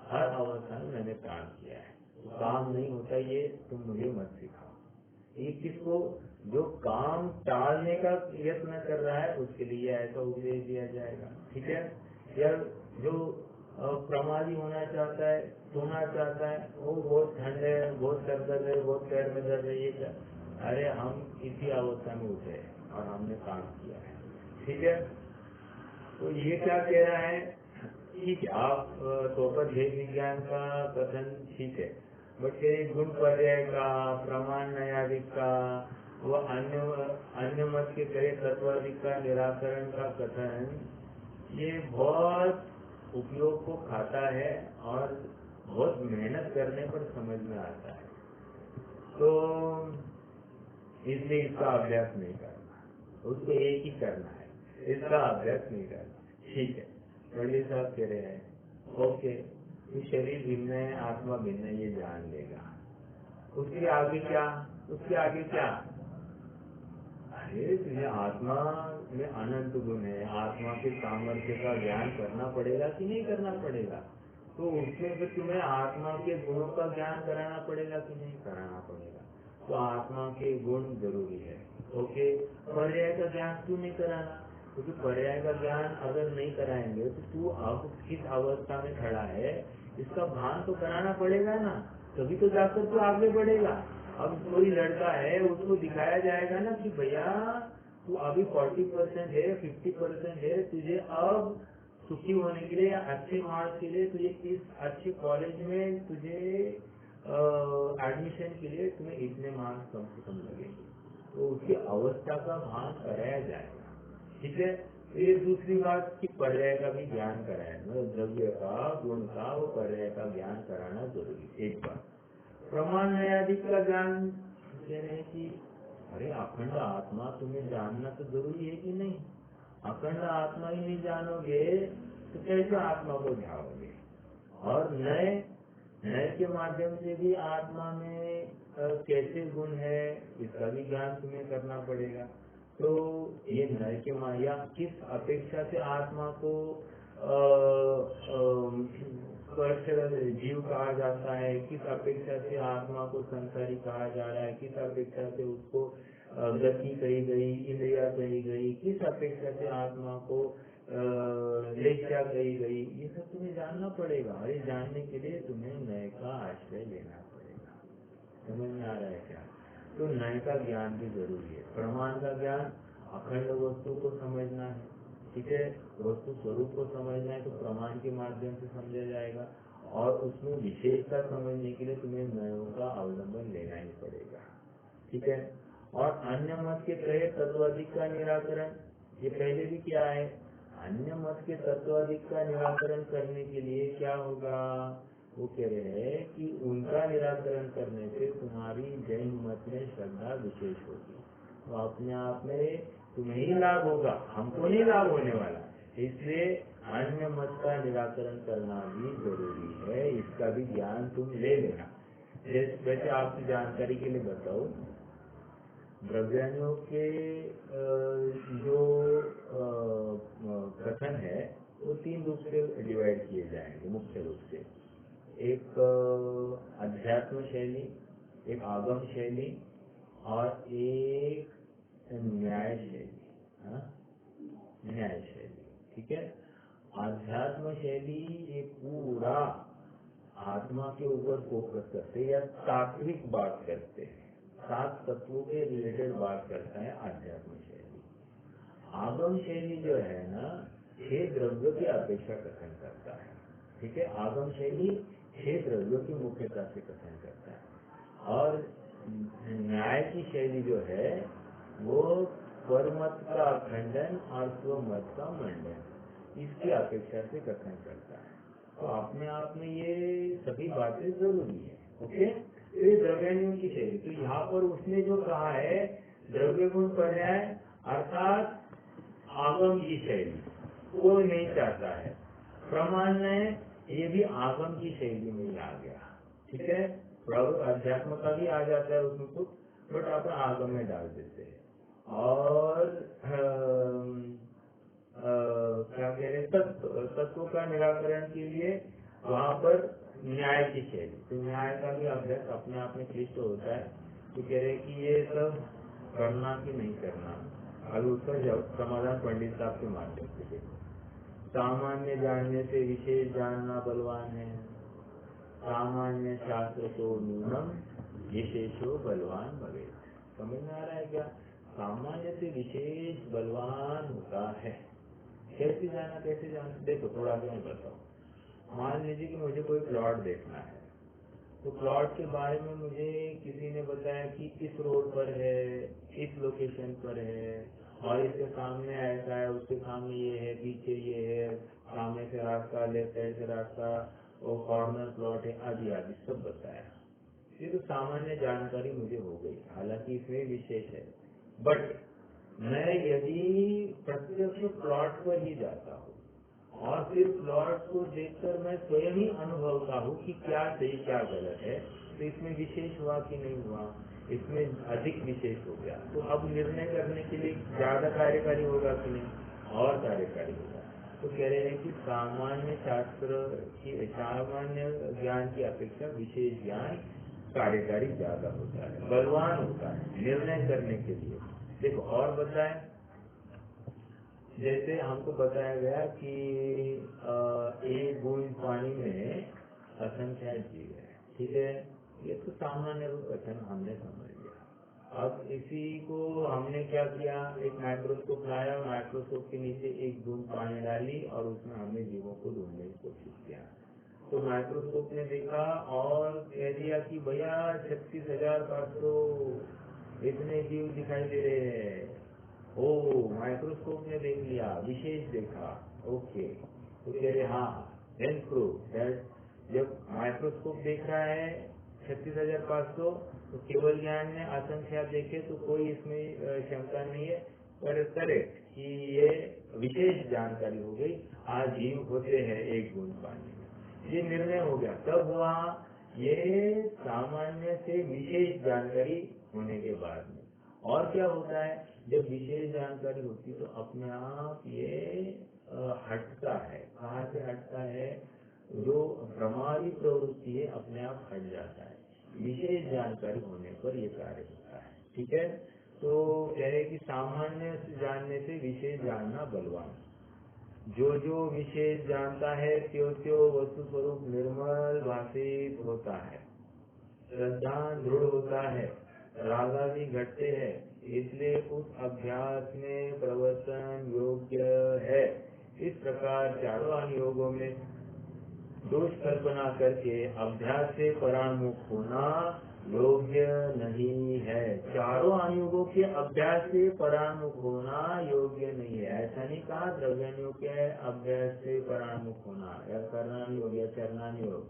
हर अवस्था में मैंने काम किया है। तो काम नहीं होता ये तुम मुझे मत सिखाओ। ये किसको, जो काम टालने का यत्न कर रहा है उसके लिए ऐसा उपदेश दिया जाएगा, ठीक है। या जो प्रमादी होना चाहता है, सोना चाहता है, वो बहुत ठंड है, बहुत सर दर्द है, बहुत पैर में दर्द है, ये क्या, अरे हम इसी अवस्था में उठे और हमने काम किया है, ठीक है। तो ये क्या कह रहा है, ठीक है, आप तोपर भेद विज्ञान का कथन ठीक है, बट गुण पर्याय का, प्रमाण न्यायादिक का, वह अन्य मत के कहे तत्वाधिक का निराकरण का कथन, ये बहुत उपयोग को खाता है और बहुत मेहनत करने पर समझ में आता है। तो इसलिए इसका अभ्यास नहीं करना, उसको एक ही करना है, इसका अभ्यास नहीं करना, ठीक है। पंडित साहब कह रहे हैं ओके, तो शरीर भिन्न है, आत्मा भिन्न है, ये जान लेगा, उसके आगे क्या, उसके आगे क्या, अरे तुझे आत्मा में अनंत गुण है, आत्मा के सामर्थ्य का ज्ञान करना पड़ेगा कि नहीं करना पड़ेगा, तो उसमें फिर तुम्हें आत्मा के गुणों का ज्ञान कराना पड़ेगा कि नहीं कराना पड़ेगा। तो आत्मा के गुण जरूरी है, ओके। पर्याय का ज्ञान क्यों नहीं कराना, क्योंकि पर्याय का ज्ञान अगर नहीं कराएंगे तो तू अब किस अवस्था में खड़ा है इसका भान तो कराना पड़ेगा ना, तभी तो जाकर तू आगे बढ़ेगा। अब कोई लड़का है, उसको दिखाया जाएगा ना कि भैया तू अभी 40% है, 50% है, तुझे अब सुखी होने के लिए, अच्छे मार्क्स के लिए, तुझे इस अच्छे कॉलेज में तुझे एडमिशन के लिए तुम्हें इतने मार्क्स कम से कम लगेंगे, तो उसकी अवस्था का भान कराया जाएगा, ठीक है। ये दूसरी बात कि पर्याय का भी ज्ञान कराएगा, द्रव्य का, गुण का, वो पर्याय का ज्ञान कराना जरूरी। एक बात, प्रमाण न्यायाधिक का ज्ञान कह रहे हैं कि अरे अखंड आत्मा तुम्हें जानना तो जरूरी है कि नहीं, अखंड आत्मा ही नहीं जानोगे तो कैसे आत्मा को जाओगे, और नए के माध्यम से भी आत्मा में कैसे गुण है इसका भी ज्ञान तुम्हें करना पड़ेगा। तो ये नए के माया किस अपेक्षा से आत्मा को जीव कहा जाता है, किस अपेक्षा से आत्मा को संसारी कहा जा रहा है, किस अपेक्षा से उसको गति कही गई, इंद्रिया कही गई, किस अपेक्षा से आत्मा को लेख्या कही गई, ये सब तुम्हें जानना पड़ेगा, और ये जानने के लिए तुम्हें नए का आश्रय लेना पड़ेगा। समझ में आ रहा है क्या? तो नए का ज्ञान भी जरूरी है। प्रमाण का ज्ञान अखंड वस्तु को समझना है, ठीक है, वस्तु स्वरूप को समझना है तो प्रमाण के माध्यम से समझा जाएगा, और उसमें विशेषता समझने के लिए तुम्हें नयों का अवलंबन लेना ही पड़ेगा, ठीक है। और अन्य मत के कहे तत्वाधिक का निराकरण, ये पहले भी क्या है, अन्य मत के तत्वाधिक का निराकरण करने के लिए क्या होगा, वो कह रहे हैं कि उनका निराकरण करने से तुम्हारी जैन मत में श्रद्धा विशेष होगी, तो अपने आप में तुम्हें ही लाभ होगा, हमको नहीं लाभ होने वाला, इसलिए अन्य मत का निराकरण करना भी जरूरी है, इसका भी ज्ञान तुम ले लेना। वैसे आपकी जानकारी के लिए बताओ, द्रव्याणुओं के जो कथन है वो 3 रूप से डिवाइड किए जाएंगे मुख्य रूप से। एक अध्यात्म शैली, एक आगम शैली और एक न्याय शैली। हाँ, न्याय शैली, ठीक है। आध्यात्म शैली ये पूरा आत्मा के ऊपर फोकस करते हैं या तात्विक बात करते हैं, 7 तत्वों के रिलेटेड बात करता है आध्यात्म शैली। आगम शैली जो है ना 6 द्रव्यों की अपेक्षा कथन करता है, ठीक है। आगम शैली 6 द्रव्यों की मुख्यता से कथन करता है। और न्याय की शैली जो है वो परमत का खंडन और स्वमत का मंडन, इसकी अपेक्षा से कथन करता है। तो अपने आप में ये सभी बातें जरूरी है, ओके। तो ये द्रव्यान्यों की शैली, तो यहाँ पर उसने जो कहा है द्रव्य गुण पर्याय अर्थात आगम की शैली, वो नहीं चाहता है। प्रमाण में ये भी आगम की शैली में ही आ गया, ठीक है। अध्यात्म का भी आ जाता है उसमें कुछ, बट अपन आगम में डाल देते हैं। और क्या कह रहे, तत्व का निराकरण के लिए वहाँ पर न्याय की शैली, तो न्याय का भी अभ्यास अपने आप में क्लिष्ट होता है। तो कह रहे कि ये सब करना कि नहीं करना, अभी उसका समाधान पंडित साहब के माध्यम से देखो। सामान्य जानने से विशेष जानना बलवान है, सामान्य शास्त्र तो न्यूनम विशेषो बलवान भवे। समझ में आ रहा है क्या? सामान्य से विशेष बलवान होता है। कैसे जाना, कैसे जाना, देखो थोड़ा सा मैं बताऊँ। मान लीजिए कि मुझे कोई प्लॉट देखना है, तो प्लॉट के बारे में मुझे किसी ने बताया कि इस रोड पर है, इस लोकेशन पर है, और इसके सामने ऐसा है, उसके सामने ये है, पीछे ये है, सामने से रास्ता, लेफ्ट साइड से रास्ता, वो कॉर्नर प्लॉट है, आदि आदि सब बताया। ये तो सामान्य जानकारी मुझे हो गई, हालांकि इसमें विशेष है। बट मैं यदि प्रत्यक्ष प्लॉट पर ही जाता हूँ और फिर प्लॉट को देखकर मैं स्वयं ही अनुभवता हूँ कि क्या सही क्या गलत है, तो इसमें विशेष हुआ कि नहीं हुआ, इसमें अधिक विशेष हो गया। तो अब निर्णय करने के लिए ज्यादा कार्यकारी होगा कि नहीं, और कार्यकारी होगा। तो कह रहे हैं कि सामान्य शास्त्र की, सामान्य ज्ञान की अपेक्षा विशेष ज्ञान कार्यकारी ज्यादा होता है, बलवान होता है निर्णय करने के लिए। देखो और बताएं, जैसे हमको बताया गया कि एक बूंद पानी में असंख्य जीव है, ठीक है। ये तो सामान्य रूप कथन हमने समझ लिया। अब इसी को हमने क्या किया, एक माइक्रोस्कोप लाया, माइक्रोस्कोप के नीचे एक बूंद पानी डाली और उसमें हमने जीवों को ढूंढने की कोशिश किया। तो माइक्रोस्कोप ने देखा और कह दिया कि भैया 36,500 इतने जीव दिखाई दे रहे हैं। ओ, माइक्रोस्कोप ने देख लिया, विशेष देखा, ओके। तो कह रहे हाँ, देन प्रूव दैट जब माइक्रोस्कोप देख रहा है 36,500, तो केवल ज्ञान में असंख्या देखे तो कोई इसमें क्षमता नहीं है, पर करेक्ट कि ये विशेष जानकारी हो गई, आज जीव होते हैं एक बूंद पानी में, ये निर्णय हो गया। तब हुआ ये सामान्य से विशेष जानकारी होने के बाद में। और क्या होता है, जब विशेष जानकारी होती तो अपने आप ये हटता है। कहाँ से हटता है? जो प्रमादी प्रवृत्ति है अपने आप हट जाता है, विशेष जानकारी होने पर ये कार्य होता है, ठीक है। तो कह रहे कि सामान्य जानने से विशेष जानना बलवान। जो विशेष जानता है त्यो वस्तु स्वरूप निर्मल भाषित होता है, श्रद्धा दृढ़ होता है, रागा भी घटते हैं, इसलिए उस अभ्यास में प्रवर्तन योग्य है। इस प्रकार चारों अनुयोगों में दोष कल्पना करके अभ्यास से परामुख होना योग्य नहीं है। चारों अनुयोगों के अभ्यास से परामुख होना योग्य नहीं है। ऐसा नहीं कहा द्रव्यानुयोग के अभ्यास से परामुख होना या कर्णानुयोग या चरणानुयोग,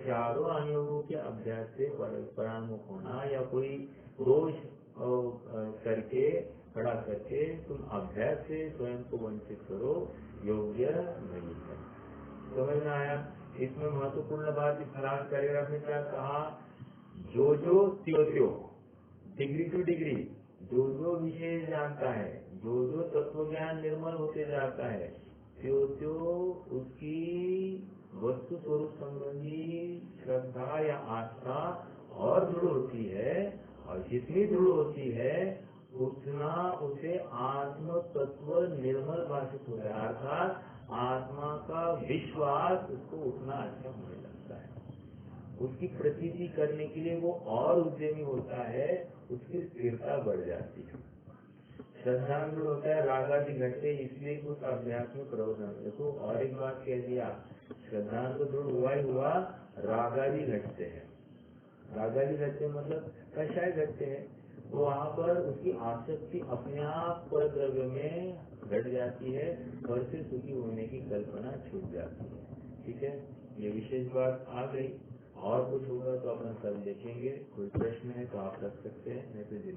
चारों अनुयोगों के अभ्यास से परामुख होना या कोई दोष करके खड़ा करके तुम अभ्यास से स्वयं को वंचित करो, योग्य नहीं है। समझ में आया? इसमें महत्वपूर्ण बात इस लास्ट पैराग्राफ में क्या कहा, जो त्यो डिग्री टू डिग्री जो विशेष जानता है, जो तत्व ज्ञान निर्मल होते जाता है, त्यो उसकी वस्तु स्वरूप संबंधी श्रद्धा या आस्था और दृढ़ होती है, और जितनी दृढ़ होती है उतना उसे आत्म तत्व निर्मल भाषित होता है, अर्थात आत्मा का विश्वास उसको उतना अच्छा होने लगता है। उसकी प्रतीति करने के लिए वो और उद्यमी होता है, उसकी स्थिरता बढ़ जाती है। श्रद्धांग होता है रागादि घटते, इसलिए उस अभ्यास में प्रवृत्त। देखो और एक बात कह दिया, श्रद्धांग दृढ़ हुआ ही हुआ, रागादि घटते हैं। रागादि घटते मतलब कषाय घटते हैं, तो वहाँ पर उसकी आसक्ति अपने आप पर द्रव्य में घट जाती है और फिर सुखी होने की कल्पना छूट जाती है। ठीक है, ये विशेष बात आ गई। और कुछ होगा तो अपन कल देखेंगे। कोई प्रश्न है तो आप रख सकते हैं, नहीं तो दिन